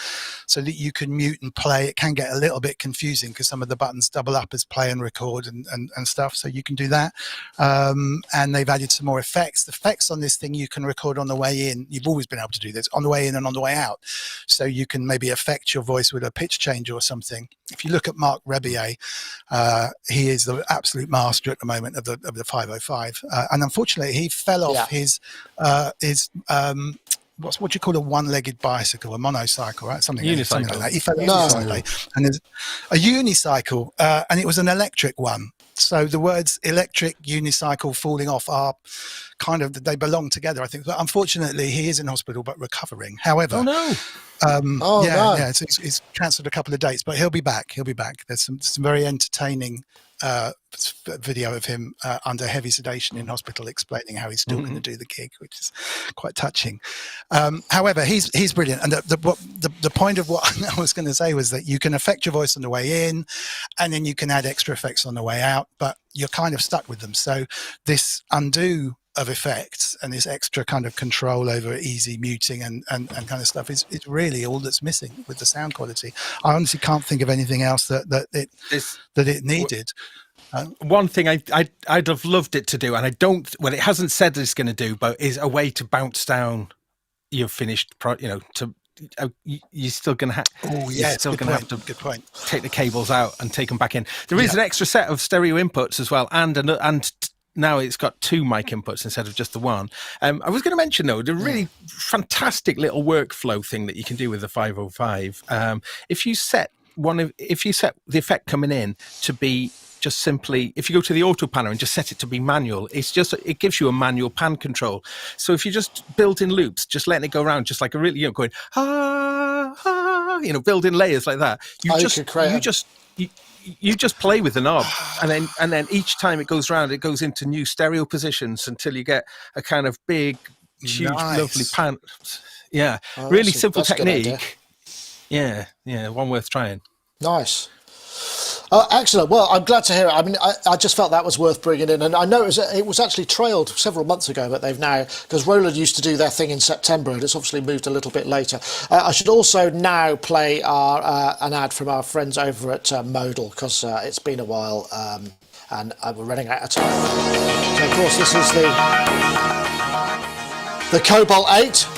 so that you can mute and play. It can get a little bit confusing because some of the buttons double up as play and record and stuff, so you can do that. And they've added some more effects. The effects on this thing you can record on the way in. You've always been able to do this on the way in and on the way out, so you can maybe affect your voice with a pitch change or something. If you look at Mark Rebier, he is the absolute master at the moment of the 505, and unfortunately he fell off his what do you call a one-legged bicycle, a monocycle, right? Something like that. He fell off Sunday, and there's a unicycle, and it was an electric one. So the words electric, unicycle, falling off are kind of, they belong together, I think. But unfortunately, he is in hospital but recovering. However, he's cancelled a couple of dates, but he'll be back. There's some very entertaining video of him under heavy sedation in hospital explaining how he's still going to do the gig, which is quite touching. However, he's brilliant, and the point of what I was going to say was that you can affect your voice on the way in, and then you can add extra effects on the way out, but you're kind of stuck with them. So this undo of effects and this extra kind of control over easy muting and kind of stuff is really all that's missing with the sound quality. I honestly can't think of anything else that it needed. One thing I'd have loved it to do, and I don't. Well, it hasn't said that it's going to do, but is a way to bounce down your finished you're still going to have. Oh, yes, still going to have to good point. take the cables out and take them back in. There is an extra set of stereo inputs as well, and now it's got 2 mic inputs instead of just the one. I was going to mention though, the really fantastic little workflow thing that you can do with the 505. If you set the effect coming in to be just simply, if you go to the auto panner and just set it to be manual, it gives you a manual pan control. So if you just build in loops, just letting it go around, just like a really, going, build in layers like that. You just play with the knob, and then each time it goes around, it goes into new stereo positions until you get a kind of big, huge, lovely pan. Yeah, really simple technique. Yeah, one worth trying. Nice. Excellent. Well, I'm glad to hear it. I mean, I just felt that was worth bringing in. And I know it was actually trailed several months ago, but they've now, because Roland used to do their thing in September, and it's obviously moved a little bit later. I should also now play an ad from our friends over at Modal, because it's been a while and we're running out of time. So, of course, this is the Cobalt 8.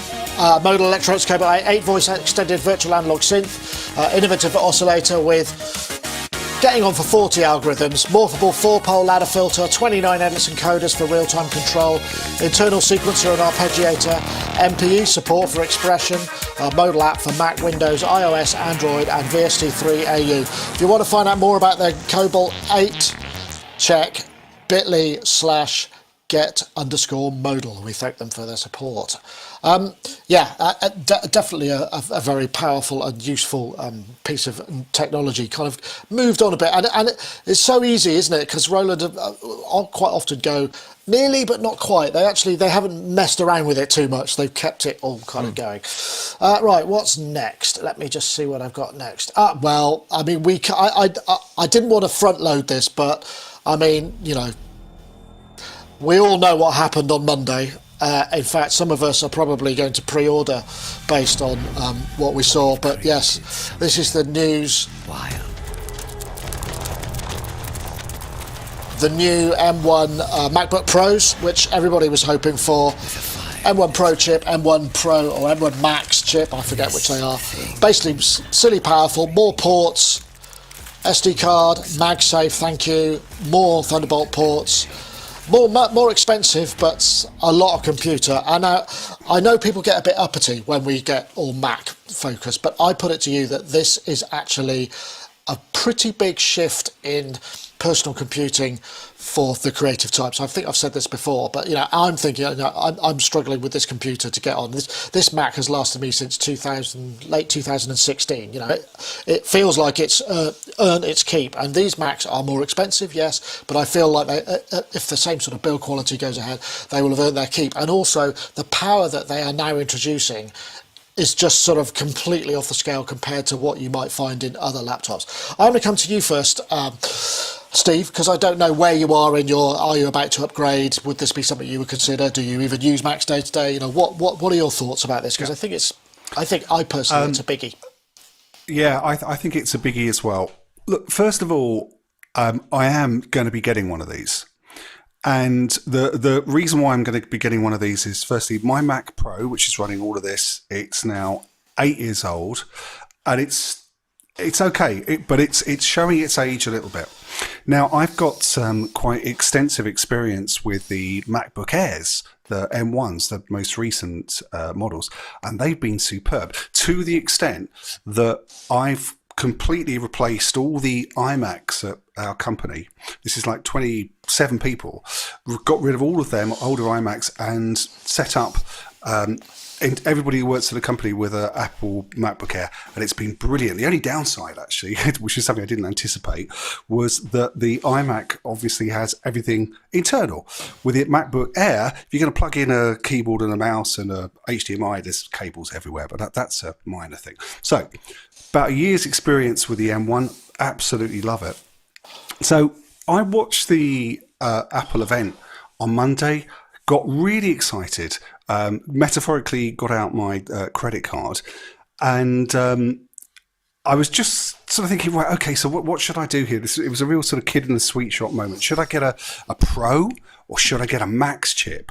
Modal Electronics Cobalt 8 voice extended virtual analog synth, innovative oscillator with getting on for 40 algorithms, morphable 4-pole ladder filter, 29 Edison coders for real-time control, internal sequencer and arpeggiator, MKII support for expression, Modal app for Mac, Windows, iOS, Android and VST3 AU. If you want to find out more about their Cobalt 8, check bit.ly/get_modal. We thank them for their support. Definitely a very powerful and useful piece of technology. Kind of moved on a bit, and it's so easy, isn't it? Because Roland quite often go nearly, but not quite. They haven't messed around with it too much. They've kept it all kind of going. Right, what's next? Let me just see what I've got next. Well, I mean, I didn't want to front load this, but I mean, we all know what happened on Monday. In fact, some of us are probably going to pre-order based on what we saw. But yes, this is the news. The new M1 MacBook Pros, which everybody was hoping for. M1 Pro chip, M1 Pro or M1 Max chip, I forget which they are. Basically, silly powerful, more ports, SD card, MagSafe, thank you, more Thunderbolt ports. More expensive, but a lot of computer. And I know people get a bit uppity when we get all Mac focused, but I put it to you that this is actually a pretty big shift in personal computing for the creative types. I think I've said this before, but I'm thinking I'm struggling with this computer to get on. This Mac has lasted me since late 2016. It feels like it's earned its keep, and these Macs are more expensive, yes, but I feel like if the same sort of build quality goes ahead, they will have earned their keep. And also the power that they are now introducing is just sort of completely off the scale compared to what you might find in other laptops. I'm going to come to you first, Steve, because I don't know where you are are you about to upgrade? Would this be something you would consider? Do you even use Macs day to day? What are your thoughts about this? Because I think I personally it's a biggie. Yeah, I think it's a biggie as well. Look, first of all, I am going to be getting one of these. And the reason why I'm going to be getting one of these is, firstly, my Mac Pro, which is running all of this, it's now 8 years old, and it's okay, but it's showing its age a little bit. Now, I've got some quite extensive experience with the MacBook Airs, the M1s, the most recent models, and they've been superb to the extent that I've completely replaced all the iMacs at our company. This is like 27 people. We've got rid of all of them older iMacs and set up everybody who works at the company with an Apple MacBook Air, and it's been brilliant. The only downside, actually, which is something I didn't anticipate, was that the iMac obviously has everything internal. With the MacBook Air, if you're going to plug in a keyboard and a mouse and a HDMI, there's cables everywhere, but that's a minor thing. So, about a year's experience with the M1, absolutely love it. So, I watched the Apple event on Monday, got really excited, metaphorically got out my credit card, and I was just sort of thinking, right, okay, so what should I do here? It was a real sort of kid in the sweet shop moment. Should I get a Pro or should I get a Max chip?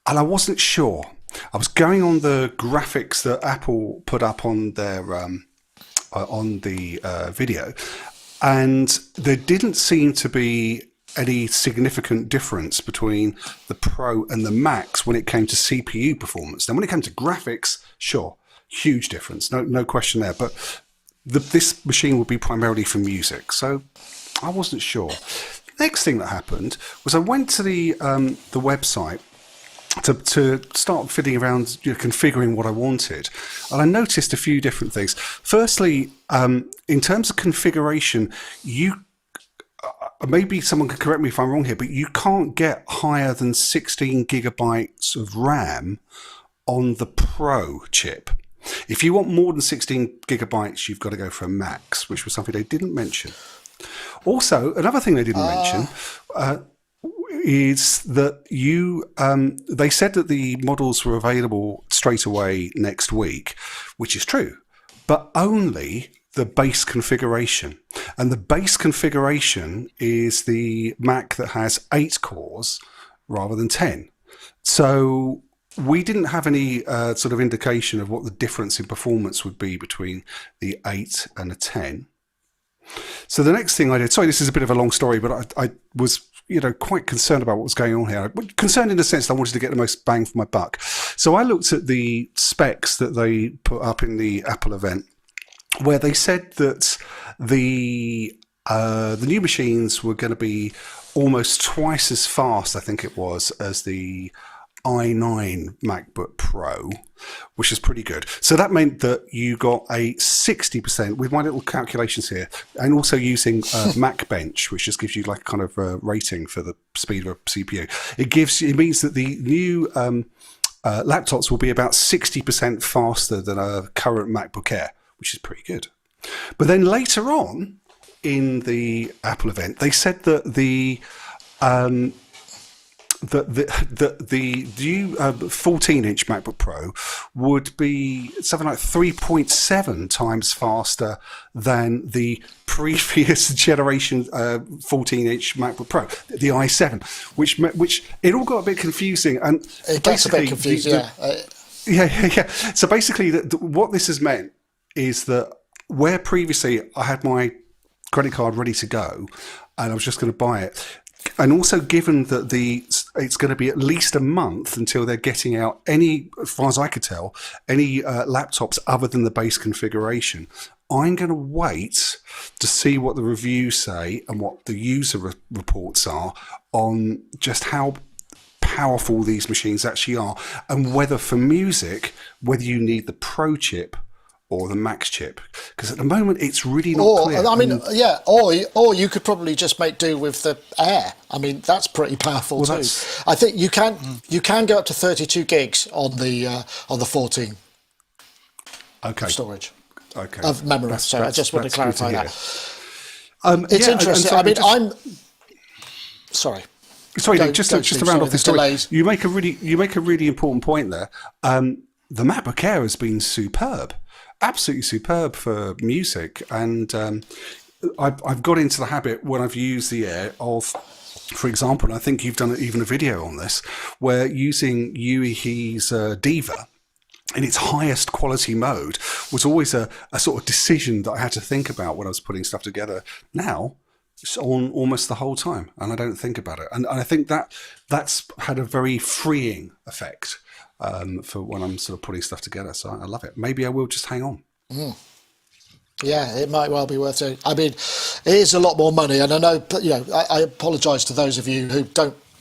And I wasn't sure. I was going on the graphics that Apple put up on their on the video, and there didn't seem to be any significant difference between the Pro and the Max when it came to CPU performance. Now, when it came to graphics, sure, huge difference, no question there. But this machine would be primarily for music, so I wasn't sure. Next thing that happened was I went to the website to start fiddling around, configuring what I wanted, and I noticed a few different things. Firstly, in terms of configuration, maybe someone can correct me if I'm wrong here, but you can't get higher than 16 gigabytes of RAM on the Pro chip. If you want more than 16 gigabytes, you've got to go for a Max, which was something they didn't mention. Also, another thing they didn't mention is that they said that the models were available straight away next week, which is true, but only the base configuration. And the base configuration is the Mac that has 8 cores rather than 10. So we didn't have any sort of indication of what the difference in performance would be between the 8 and the 10. So the next thing I did, sorry, this is a bit of a long story, but I was quite concerned about what was going on here. Concerned in the sense that I wanted to get the most bang for my buck. So I looked at the specs that they put up in the Apple event, where they said that the new machines were going to be almost twice as fast, I think it was, as the i9 MacBook Pro, which is pretty good. So that meant that you got a 60%, with my little calculations here, and also using Macbench, which just gives you like kind of a rating for the speed of a CPU. It means that the new laptops will be about 60% faster than a current MacBook Air, which is pretty good. But then later on in the Apple event, they said that the new 14-inch MacBook Pro would be something like 3.7 times faster than the previous generation 14-inch MacBook Pro, the i7, which it all got a bit confusing. And it gets a bit confusing, yeah. So basically, what this has meant is that where previously I had my credit card ready to go and I was just going to buy it, and also given that it's going to be at least a month until they're getting out any, as far as I could tell, any laptops other than the base configuration, I'm going to wait to see what the reviews say and what the user reports are on just how powerful these machines actually are, and whether for music, whether you need the Pro chip or the Max chip, because at the moment it's really not clear. I mean, or you could probably just make do with the Air. I mean, that's pretty powerful too. I think you can go up to 32 gigs on the 14. Okay. Storage. Okay. Of memory. I just want to clarify that. It's interesting. So I mean, I'm sorry. Sorry, just to round off this story, you make a really important point there. The MacBook Air has been superb. Absolutely superb for music, and I've got into the habit when I've used the Air of, for example, and I think you've done even a video on this, where using Yuihi's Diva in its highest quality mode was always a sort of decision that I had to think about when I was putting stuff together. Now it's on almost the whole time, and I don't think about it, and I think that's had a very freeing effect. For when I'm sort of putting stuff together, so I love it. Maybe I will just hang on. Yeah, it might well be worth it. I mean, it is a lot more money, and I know, I apologise to those of you who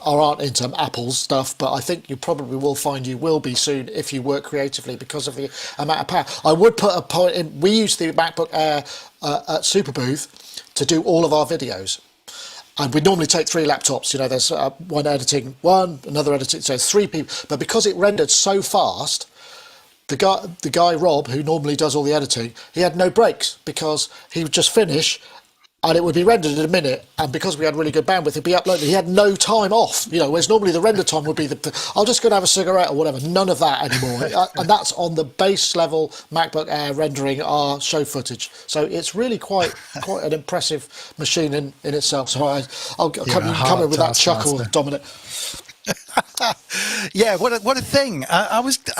aren't into Apple stuff, but I think you probably will find you will be soon if you work creatively because of the amount of power. I would put a point in. We use the MacBook Air at Superbooth to do all of our videos. And we normally take 3 laptops, there's one editing one, another editing, so 3 people. But because it rendered so fast, the guy Rob, who normally does all the editing, he had no breaks because he would just finish and it would be rendered in a minute. And because we had really good bandwidth, it'd be uploaded. He had no time off, whereas normally the render time would be I'll just go and have a cigarette or whatever. None of that anymore. And that's on the base level MacBook Air rendering our show footage. So it's really quite an impressive machine in itself. So I'll come in with that chuckle, Dominic. Yeah, what a thing. I was, do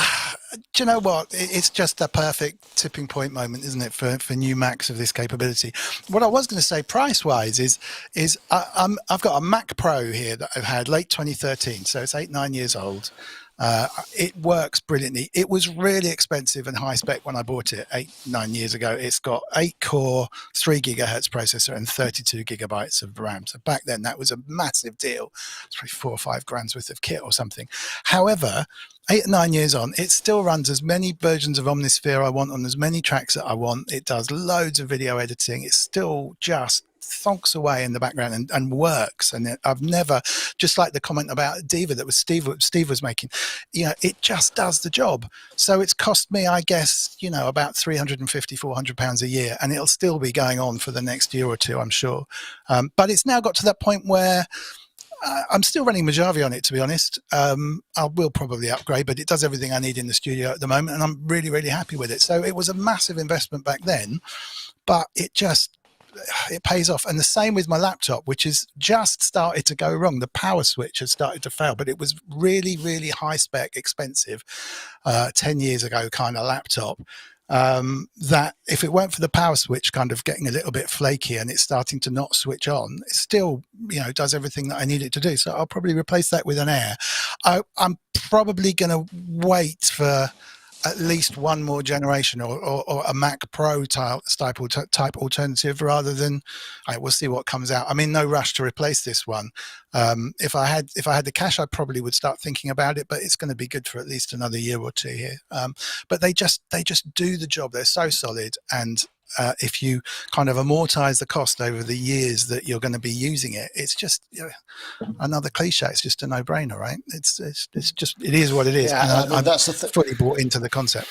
you know what? It's just a perfect tipping point moment, isn't it, for new Macs of this capability? What I was going to say price-wise is I've got a Mac Pro here that I've had late 2013, so it's 8-9 years old. It works brilliantly. It was really expensive and high spec when I bought it 8-9 years ago. It's got 8-core, 3 gigahertz processor and 32 gigabytes of RAM. So back then that was a massive deal. It's probably 4 or 5 grand's worth of kit or something. However, 8 or 9 years on, it still runs as many versions of Omnisphere I want on as many tracks that I want. It does loads of video editing. It's still just thonks away in the background and works. And I've never, just like the comment about Diva that was Steve was making, it just does the job. So it's cost me, I guess, about £350-400 a year, and it'll still be going on for the next year or two, I'm sure. But it's now got to that point where I'm still running Mojave on it, to be honest. I will probably upgrade, but it does everything I need in the studio at the moment, and I'm really, really happy with it. So it was a massive investment back then, but it pays off. And the same with my laptop, which has just started to go wrong. The power switch has started to fail, but it was really, really high spec, expensive, 10 years ago kind of laptop. That if it weren't for the power switch kind of getting a little bit flaky and it's starting to not switch on, it still, does everything that I need it to do. So I'll probably replace that with an Air. I'm probably going to wait for at least one more generation or a Mac Pro type alternative rather than, we'll see what comes out. I'm in no rush to replace this one. If I had the cash, I probably would start thinking about it, but it's going to be good for at least another year or two here. But they just do the job. They're so solid. And if you kind of amortize the cost over the years that you're going to be using it, it's just another cliche. It's just a no-brainer, right? It's just, it is what it is. Yeah, and I'm that's fully bought into the concept.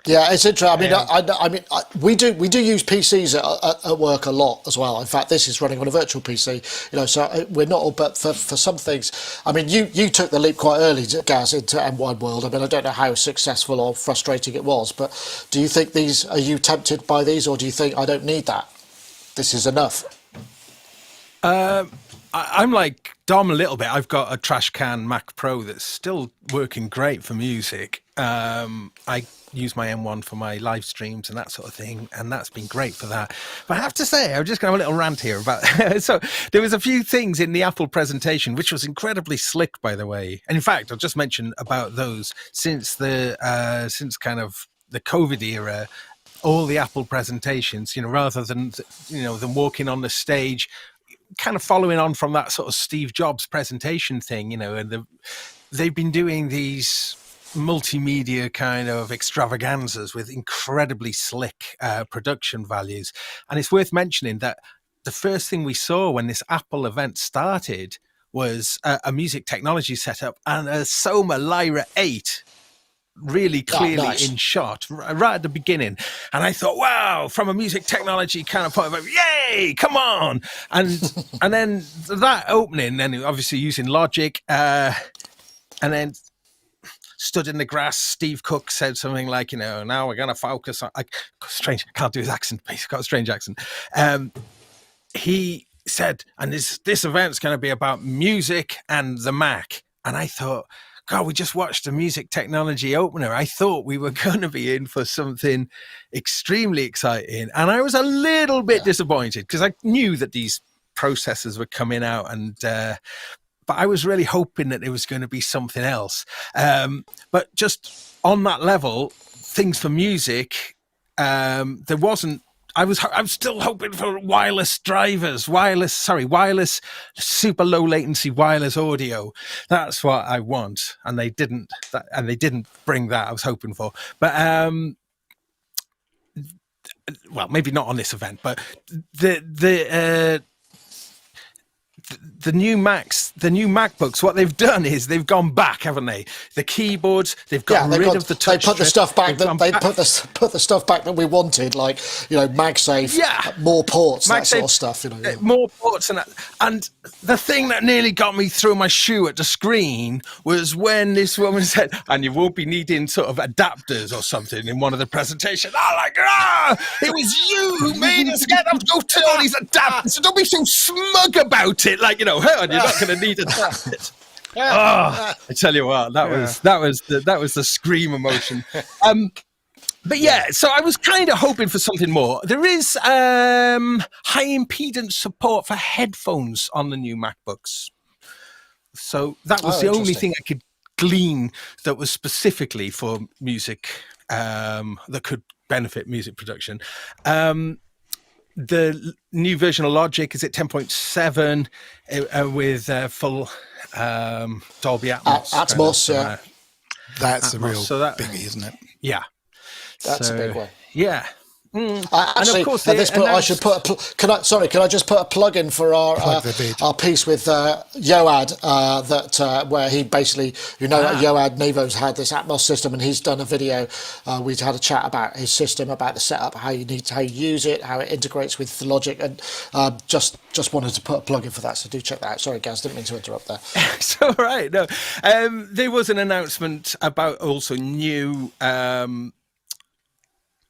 Yeah, it's interesting. I mean, we do use PCs at work a lot as well. In fact, this is running on a virtual PC. So we're not all. But for some things, I mean, you took the leap quite early, Gaz, into M1 world. I mean, I don't know how successful or frustrating it was, but do you think are you tempted by these, or do you think I don't need that? This is enough. I'm like Dom a little bit. I've got a trash can Mac Pro that's still working great for music. I use my M1 for my live streams and that sort of thing, and that's been great for that. But I have to say, I'm just going to have a little rant here about. So there was a few things in the Apple presentation which was incredibly slick, by the way. And in fact, I'll just mention about those since kind of the COVID era. All the Apple presentations, rather than them walking on the stage, kind of following on from that sort of Steve Jobs presentation thing, and they've been doing these multimedia kind of extravaganzas with incredibly slick production values. And it's worth mentioning that the first thing we saw when this Apple event started was a music technology setup and a Soma Lyra 8 really clearly in shot right at the beginning. And I thought, wow, from a music technology kind of point of view, yay, come on. And then that opening, and obviously using Logic, and then stood in the grass, Steve Cook said something like, now we're going to focus on, strange, I can't do his accent, he's got a strange accent. He said, and this event's going to be about music and the Mac. And I thought, God, we just watched a music technology opener. I thought we were going to be in for something extremely exciting. And I was a little bit disappointed because I knew that these processors were coming out, and but I was really hoping that it was going to be something else. But just on that level, things for music, there wasn't. I'm still hoping for wireless drivers, wireless super low latency wireless audio. That's what I want, and they didn't bring that I was hoping for. But well, maybe not on this event, but the new Macs, the new MacBooks, what they've done is they've gone back, haven't they? The keyboards, they've got rid of the touch. They put the strip, stuff back. They back. put the stuff back that we wanted, like MagSafe, more ports, that sort of stuff. More ports and that. And the thing that nearly got me through my shoe at the screen was when this woman said, "And you won't be needing sort of adapters or something," in one of the presentations. It was you who made us get them to go to all these adapters. So don't be so smug about it. Like, you're not going to need adapters. I tell you what, that was the scream emotion. But yeah, so I was kind of hoping for something more. There is high impedance support for headphones on the new MacBooks. So that was the only thing I could glean that was specifically for music, that could benefit music production. The new version of Logic is at 10.7 with full Dolby Atmos. Atmos, That's a real biggie, isn't it? Yeah. That's a big one. Yeah. Actually, and of course, at this point, I should put can I just put a plug in for our piece with Yoad where he basically, Yoad Nevo's had this Atmos system, and he's done a video. We've had a chat about his system, about the setup, how you use it, how it integrates with the Logic, and just wanted to put a plug in for that. So do check that out. Sorry, Gaz, didn't mean to interrupt there. It's all right. No, there was an announcement about also new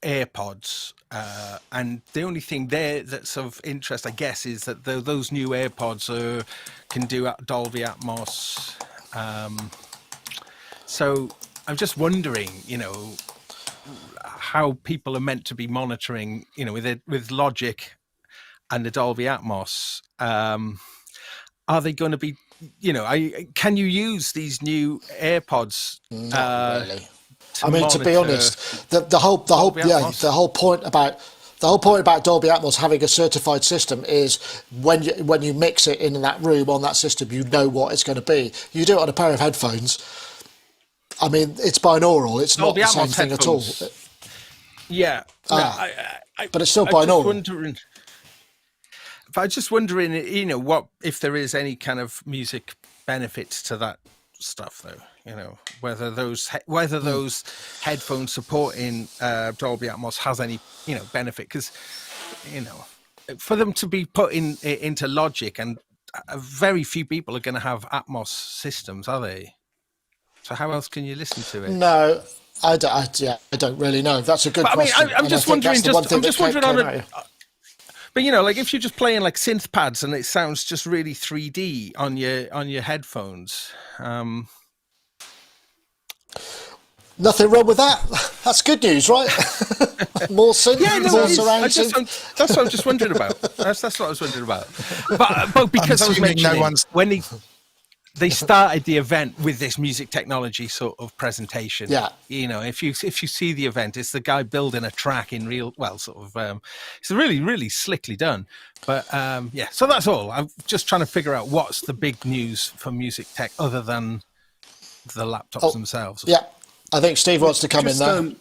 AirPods, and the only thing there that's of interest, I guess, is that those new AirPods can do Dolby Atmos. So I'm just wondering, how people are meant to be monitoring, with Logic and the Dolby Atmos. Are they going to be, can you use these new AirPods? Not really. To be honest, the whole point about Dolby Atmos having a certified system is when you mix it in that room on that system, you know what it's going to be. You do it on a pair of headphones. I mean, it's binaural. It's Dolby not the same thing headphones. At all. Yeah, but it's still binaural. But I'm just wondering, what if there is any kind of music benefits to that stuff, though. Whether those headphones supporting Dolby Atmos has any benefit, because for them to be put into Logic, and very few people are going to have Atmos systems, are they? So how else can you listen to it? No, I don't really know. That's a good question. I'm just wondering. But like if you're just playing like synth pads and it sounds just really 3D on your headphones. Nothing wrong with that. That's good news, right? More synth, more surround synth. That's what I'm just wondering about. That's what I was wondering about. But because I was mentioning when they started the event with this music technology sort of presentation. Yeah. If you see the event, it's the guy building a track in it's really, really slickly done. But so that's all. I'm just trying to figure out what's the big news for music tech other than the laptops themselves. Yeah. I think Steve wants to come in there.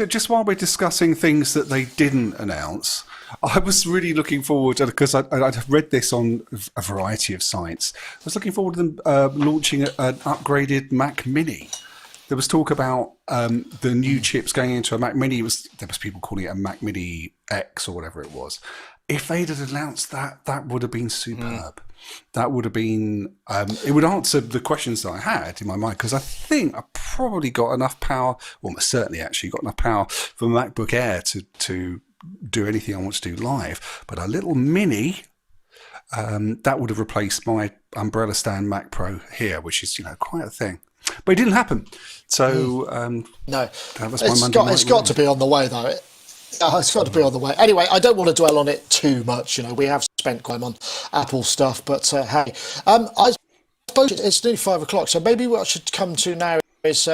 Just while we're discussing things that they didn't announce, I was really looking forward to, because I'd read this on a variety of sites. I was looking forward to them launching an upgraded Mac Mini. There was talk about the new chips going into a Mac Mini. There was people calling it a Mac Mini X or whatever it was. If they'd have announced that, that would have been superb. That would have been, it would answer the questions that I had in my mind, because I think I probably got enough power, almost certainly actually got enough power for MacBook Air to do anything I want to do live. But a little Mini, that would have replaced my umbrella stand Mac Pro here, which is, quite a thing. But it didn't happen. So, no, that was my Monday night. It's got to be on the way, though. It's got to be on the way. Anyway, I don't want to dwell on it too much. We have spent time on Apple stuff, but hey, I suppose it's nearly 5 o'clock, so maybe what I should come to now is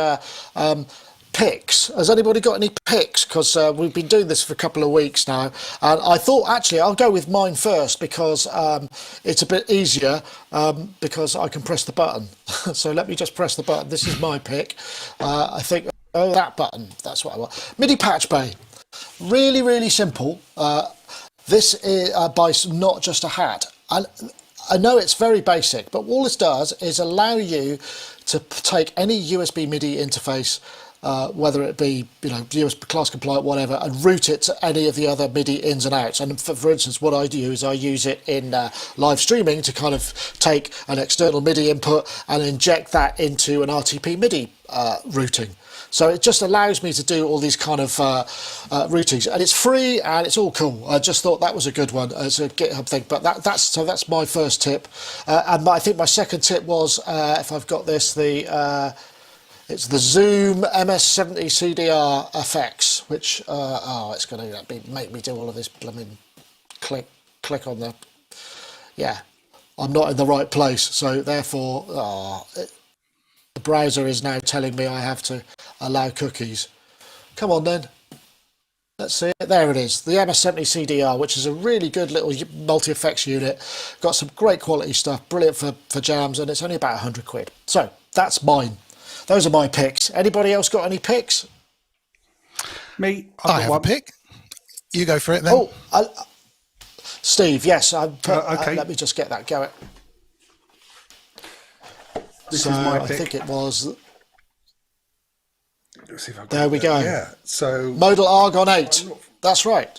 picks. Has anybody got any picks? Because we've been doing this for a couple of weeks now, and I thought actually I'll go with mine first because it's a bit easier because I can press the button. So let me just press the button. This is my pick. I think that button. That's what I want. Midi Patchbay. Really, really simple. This is by not just a hat. And I know it's very basic, but all this does is allow you to take any USB MIDI interface, whether it be USB class compliant, whatever, and route it to any of the other MIDI ins and outs. And for instance, what I do is I use it in live streaming to kind of take an external MIDI input and inject that into an RTP MIDI routing. So it just allows me to do all these kind of routings, and it's free and it's all cool. I just thought that was a good one as a GitHub thing. But that's my first tip, and I think my second tip was if I've got this it's the Zoom MS70 CDR FX, which it's going to make me do all of this blooming click on the I'm not in the right place, so therefore the browser is now telling me I have to allow cookies. Come on then. Let's see it. There it is. The MS70 CDR, which is a really good little multi-effects unit. Got some great quality stuff. Brilliant for jams, and it's only about 100 quid. So that's mine. Those are my picks. Anybody else got any picks? Me. I have a pick. You go for it then. Oh, Steve, yes. Okay. Let me just get that going. This is my pick. I think it was. Let's see if I've got There we go. Yeah. So Modal Argon 8. That's right.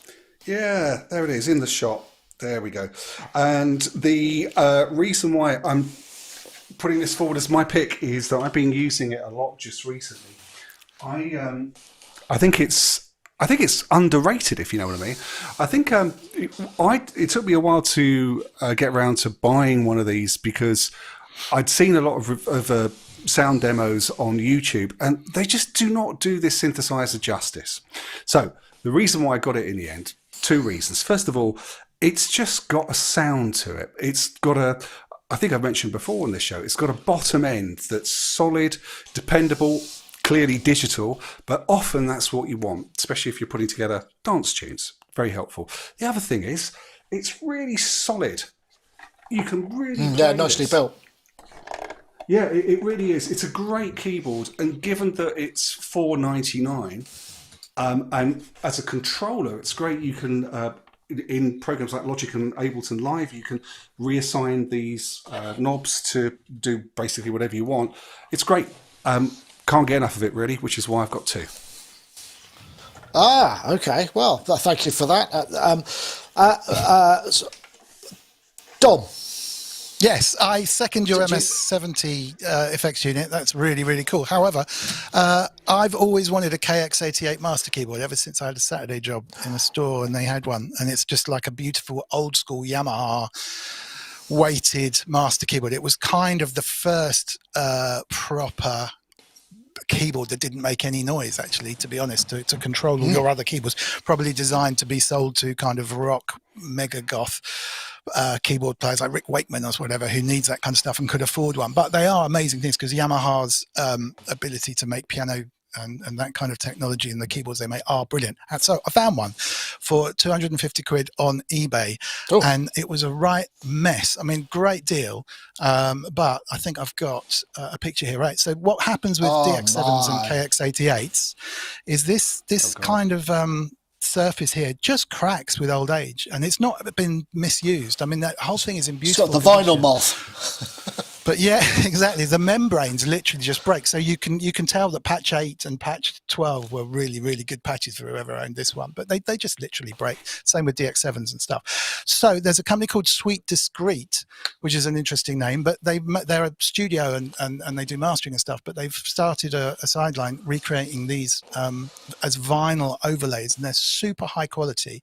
yeah, there it is in the shot. There we go. And the reason why I'm putting this forward as my pick is that I've been using it a lot just recently. I think it's underrated, if you know what I mean. I think it took me a while to get around to buying one of these because I'd seen a lot of sound demos on YouTube, and they just do not do this synthesizer justice. So the reason why I got it in the end, two reasons. First of all, it's just got a sound to it. It's got I think I've mentioned before on this show, it's got a bottom end that's solid, dependable, clearly digital, but often that's what you want, especially if you're putting together dance tunes. Very helpful. The other thing is, it's really solid. You can really nicely built. Yeah, it really is. It's a great keyboard, and given that it's $4.99, and as a controller, it's great. You can in programs like Logic and Ableton Live, you can reassign these knobs to do basically whatever you want. It's great. Can't get enough of it, really, which is why I've got two. Okay. Well, thank you for that. Dom. Yes, I second your MS70 effects unit. That's really, really cool. However, I've always wanted a KX88 master keyboard ever since I had a Saturday job in a store and they had one. And it's just like a beautiful old school Yamaha weighted master keyboard. It was kind of the first proper keyboard that didn't make any noise, actually, to be honest, to control all your other keyboards. Probably designed to be sold to kind of rock mega goth keyboard players like Rick Wakeman or whatever, who needs that kind of stuff and could afford one. But they are amazing things because Yamaha's ability to make piano and that kind of technology in the keyboards they make are brilliant. And so I found one for 250 quid on eBay. And it was a right mess. I mean, great deal. But I think I've got a picture here, right? So what happens with DX7s and KX88s is this kind of surface here just cracks with old age, and it's not been misused. I mean, that whole thing is in beautiful It's got the vinyl moth. But yeah, exactly. The membranes literally just break. So you can tell that patch 8 and patch 12 were really, really good patches for whoever owned this one. But they just literally break. Same with DX7s and stuff. So there's a company called Sweet Discreet, which is an interesting name. But they're a studio and they do mastering and stuff. But they've started a sideline recreating these as vinyl overlays. And they're super high quality.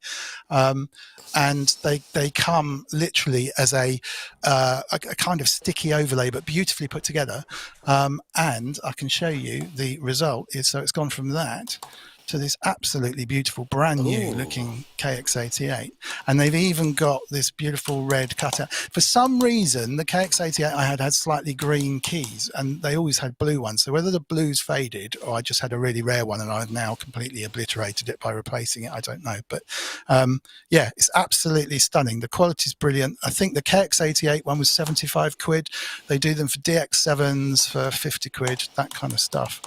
And they come literally as a kind of sticky overlay, but beautifully put together. And I can show you the result. So it's gone from that to this absolutely beautiful brand new looking KX88, and they've even got this beautiful red cutout. For some reason the KX88 I had slightly green keys, and they always had blue ones, so whether the blues faded or I just had a really rare one and I've now completely obliterated it by replacing it, I don't know. But yeah, it's absolutely stunning. The quality is brilliant. I think the KX88 one was 75 quid. They do them for DX7s for 50 quid, that kind of stuff.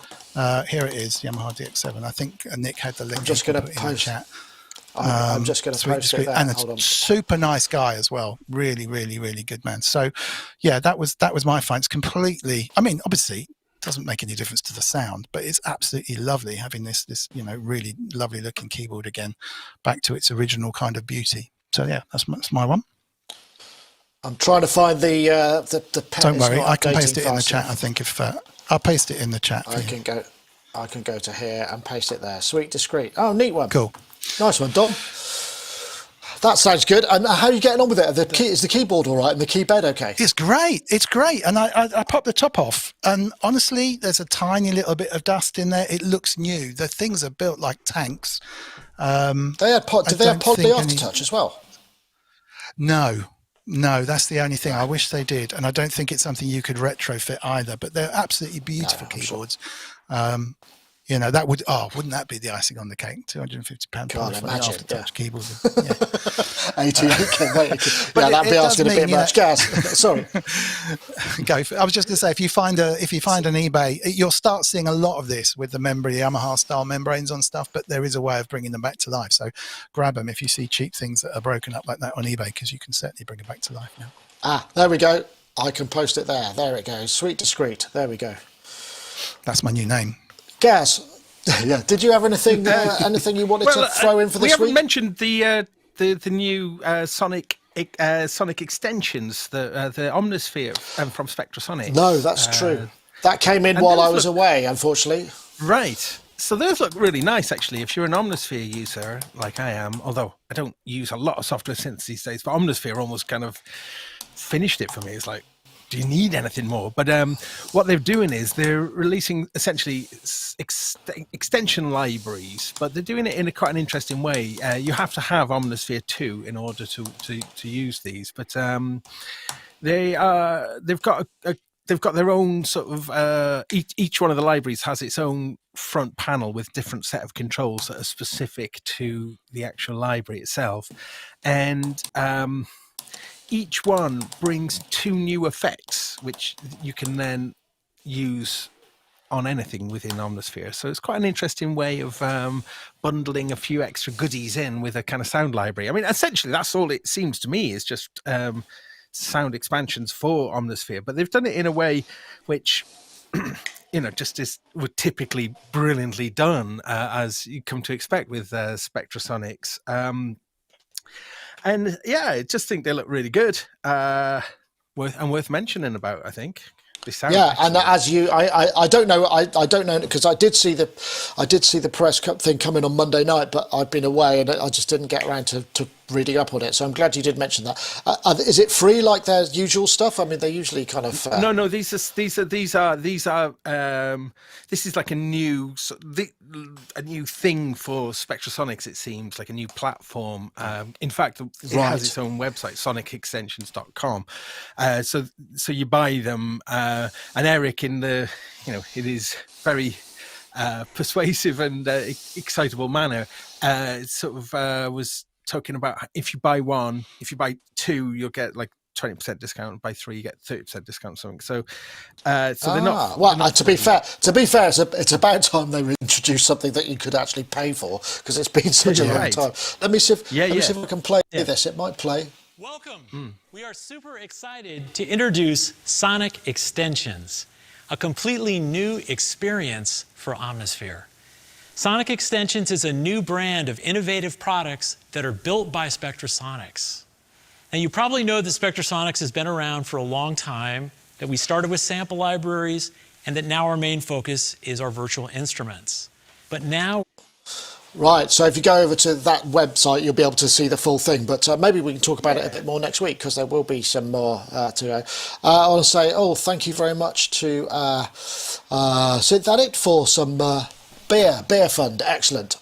Here it is, Yamaha DX7. I think Nick had the link. I'm just going to post chat. I'm just going to Sweet post it Discreet, there. and Hold a on. super nice guy as well. Really, really, really good man. So, yeah, that was my find. It's completely. I mean, obviously, it doesn't make any difference to the sound, but it's absolutely lovely having this really lovely looking keyboard again, back to its original kind of beauty. So yeah, that's my one. I'm trying to find the pen. Don't It's worry, not I can updating paste it in the fast chat. enough. I think if I'll paste it in the chat. For I you. can go to here and paste it there. Sweet Discreet. Oh, neat one. Cool. Nice one, Dom. That sounds good. And how are you getting on with it? Is the keyboard all right and the keyboard okay? It's great. It's great. And I popped the top off, and honestly, there's a tiny little bit of dust in there. It looks new. The things are built like tanks. Did they have Pod the Aftertouch as well? No, that's the only thing. I wish they did, and I don't think it's something you could retrofit either. But they're absolutely beautiful keyboards. Sure. Wouldn't that be the icing on the cake? £250 Can't for the imagine, Aftertouch keyboard. Yeah. 88. Wait, But that'd be asking a bit much. Gaz, sorry. I was just going to say, if you find an eBay, you'll start seeing a lot of this with the Yamaha style membranes on stuff. But there is a way of bringing them back to life. So grab them if you see cheap things that are broken up like that on eBay, because you can certainly bring them back to life now. There we go. I can post it there. There it goes. Sweet Discreet. There we go. That's my new name. Gaz, yeah. Did you have anything you wanted to throw in for this week? We haven't mentioned the new Sonic Extensions, the Omnisphere from Spectrasonics. No, that's true. That came in while I was away, unfortunately. Right. So those look really nice, actually, if you're an Omnisphere user, like I am, although I don't use a lot of software synths these days, but Omnisphere almost kind of finished it for me. It's like, do you need anything more? But what they're doing is they're releasing essentially extension libraries, but they're doing it in quite an interesting way. You have to have Omnisphere 2 in order to use these, but they've got their own sort of each one of the libraries has its own front panel with different set of controls that are specific to the actual library itself, and each one brings 2 new effects, which you can then use on anything within Omnisphere. So it's quite an interesting way of bundling a few extra goodies in with a kind of sound library. I mean, essentially, that's all it seems to me is just sound expansions for Omnisphere. But they've done it in a way which, just is typically brilliantly done, as you come to expect with Spectrasonics. And yeah, I just think they look really good, worth mentioning about. I think they sound excellent. And I don't know because I did see the press thing coming on Monday night, but I've been away and I just didn't get around to reading up on it. So I'm glad you did mention that. Is it free like their usual stuff? I mean, they usually kind of no. This is like a new thing for Spectrasonics. It seems like a new platform. In fact, it has its own website, sonicextensions.com. So you buy them, and Eric it is very persuasive and excitable manner. Was talking about if you buy 2, you'll get like 20% discount. Buy 3, you get 30% discount or something. So they're not. Well, to be fair, it's about time they introduced something that you could actually pay for, because it's been such a long time. Let me see if I can play this. It might play. Welcome. We are super excited to introduce Sonic Extensions, a completely new experience for Omnisphere. Sonic Extensions is a new brand of innovative products that are built by Spectrasonics. And you probably know that Spectrasonics has been around for a long time, that we started with sample libraries, and that now our main focus is our virtual instruments. But now... Right, so if you go over to that website, you'll be able to see the full thing. But maybe we can talk about it a bit more next week, because there will be some more to go. I want to say, thank you very much to Synthetic for some... Beer fund, excellent.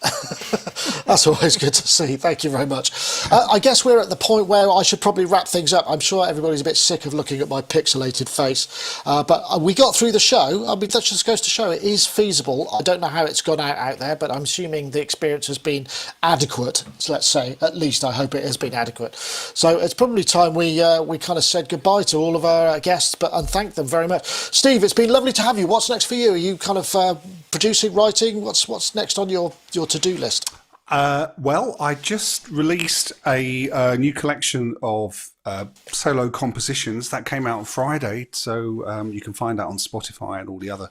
That's always good to see. Thank you very much. I guess we're at the point where I should probably wrap things up. I'm sure everybody's a bit sick of looking at my pixelated face, but we got through the show. I mean, that just goes to show it is feasible. I don't know how it's gone out there, but I'm assuming the experience has been adequate. So let's say, at least I hope it has been adequate. So it's probably time we kind of said goodbye to all of our guests, and thank them very much. Steve, it's been lovely to have you. What's next for you? Are you kind of producing, writing? What's next on your to-do list? Well, I just released a new collection of solo compositions that came out on Friday, so you can find that on Spotify and all the other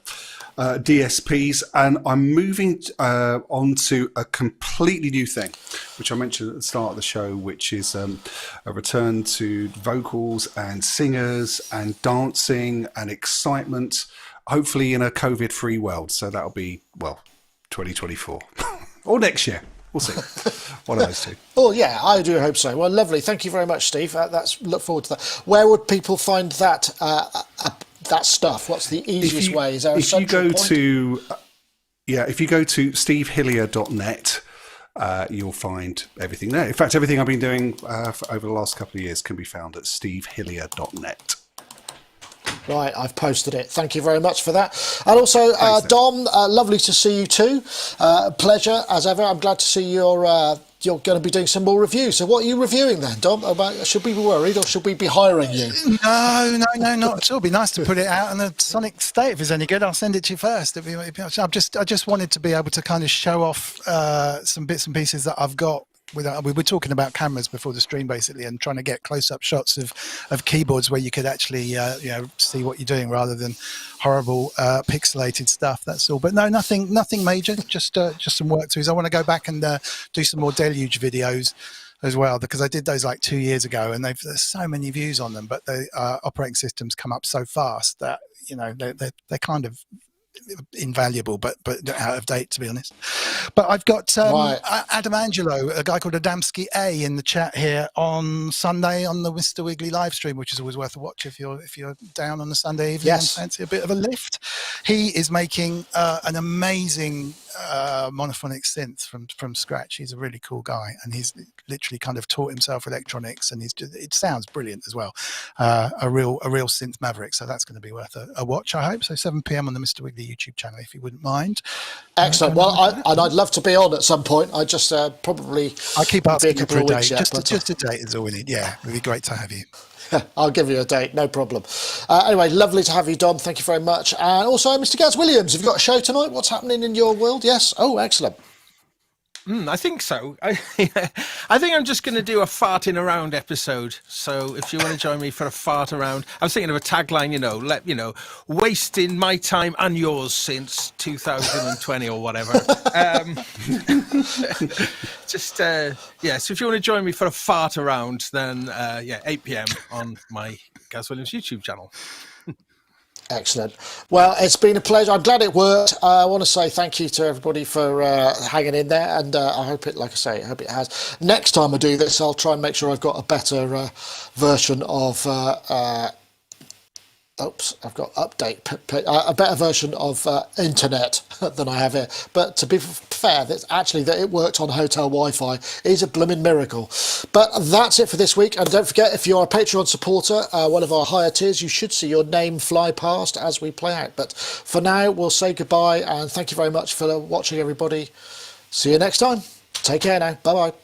DSPs. And I'm moving on to a completely new thing, which I mentioned at the start of the show, which is a return to vocals and singers and dancing and excitement, hopefully in a COVID-free world. So that'll be, well, 2024 or next year. We'll see. One of those two. Oh, yeah, I do hope so. Well, lovely. Thank you very much, Steve. Look forward to that. Where would people find that that stuff? What's the easiest way? Is there a central point? If you go to stevehillier.net, you'll find everything there. In fact, everything I've been doing over the last couple of years can be found at stevehillier.net. Right, I've posted it. Thank you very much for that. And also, Dom, lovely to see you too. Pleasure, as ever. I'm glad to see you're going to be doing some more reviews. So what are you reviewing then, Dom? Should we be worried or should we be hiring you? No, not at all. It'd be nice to put it out on the Sonicstate. If it's any good, I'll send it to you first. I just wanted to be able to kind of show off some bits and pieces that I've got. We were talking about cameras before the stream, basically, and trying to get close-up shots of keyboards where you could actually see what you're doing rather than horrible pixelated stuff. That's all. But no, nothing major. Just some work throughs. I want to go back and do some more Deluge videos as well, because I did those like 2 years ago, and there's so many views on them. But the operating systems come up so fast that they're kind of invaluable, but out of date, to be honest. But I've got Adam Angelo, a guy called Adamski A, in the chat here on Sunday on the Mr. Wiggly live stream, which is always worth a watch if you're down on a Sunday evening and fancy a bit of a lift. He is making an amazing monophonic synth from scratch. He's a really cool guy, and he's literally kind of taught himself electronics, and it sounds brilliant as well. A real synth maverick. So that's going to be worth a watch, I hope. So 7 p.m. on the Mr. Wiggly YouTube channel, if you wouldn't mind. Excellent. Well, I'd love to be on at some point. I just probably I keep asking you for a date. Yet, just a date is all we need. Yeah, it'd be great to have you. I'll give you a date, no problem. Anyway, lovely to have you, Dom. Thank you very much. And also, Mr. Gaz Williams, have you got a show tonight? What's happening in your world? Yes. Oh, excellent. I think so. I think I'm just going to do a farting around episode. So if you want to join me for a fart around, I was thinking of a tagline, wasting my time and yours since 2020 or whatever. So if you want to join me for a fart around, then 8 p.m. on my Gaz Williams YouTube channel. Excellent. Well, it's been a pleasure. I'm glad it worked. I want to say thank you to everybody for hanging in there, and I hope it, like I say, I hope it has. Next time I do this, I'll try and make sure I've got a better version of I've got a better version of internet than I have here. But to be fair, that's actually that it worked on hotel Wi-Fi is a blooming miracle. But that's it for this week. And don't forget, if you're a Patreon supporter, one of our higher tiers, you should see your name fly past as we play out. But for now, we'll say goodbye and thank you very much for watching, everybody. See you next time. Take care now. Bye-bye.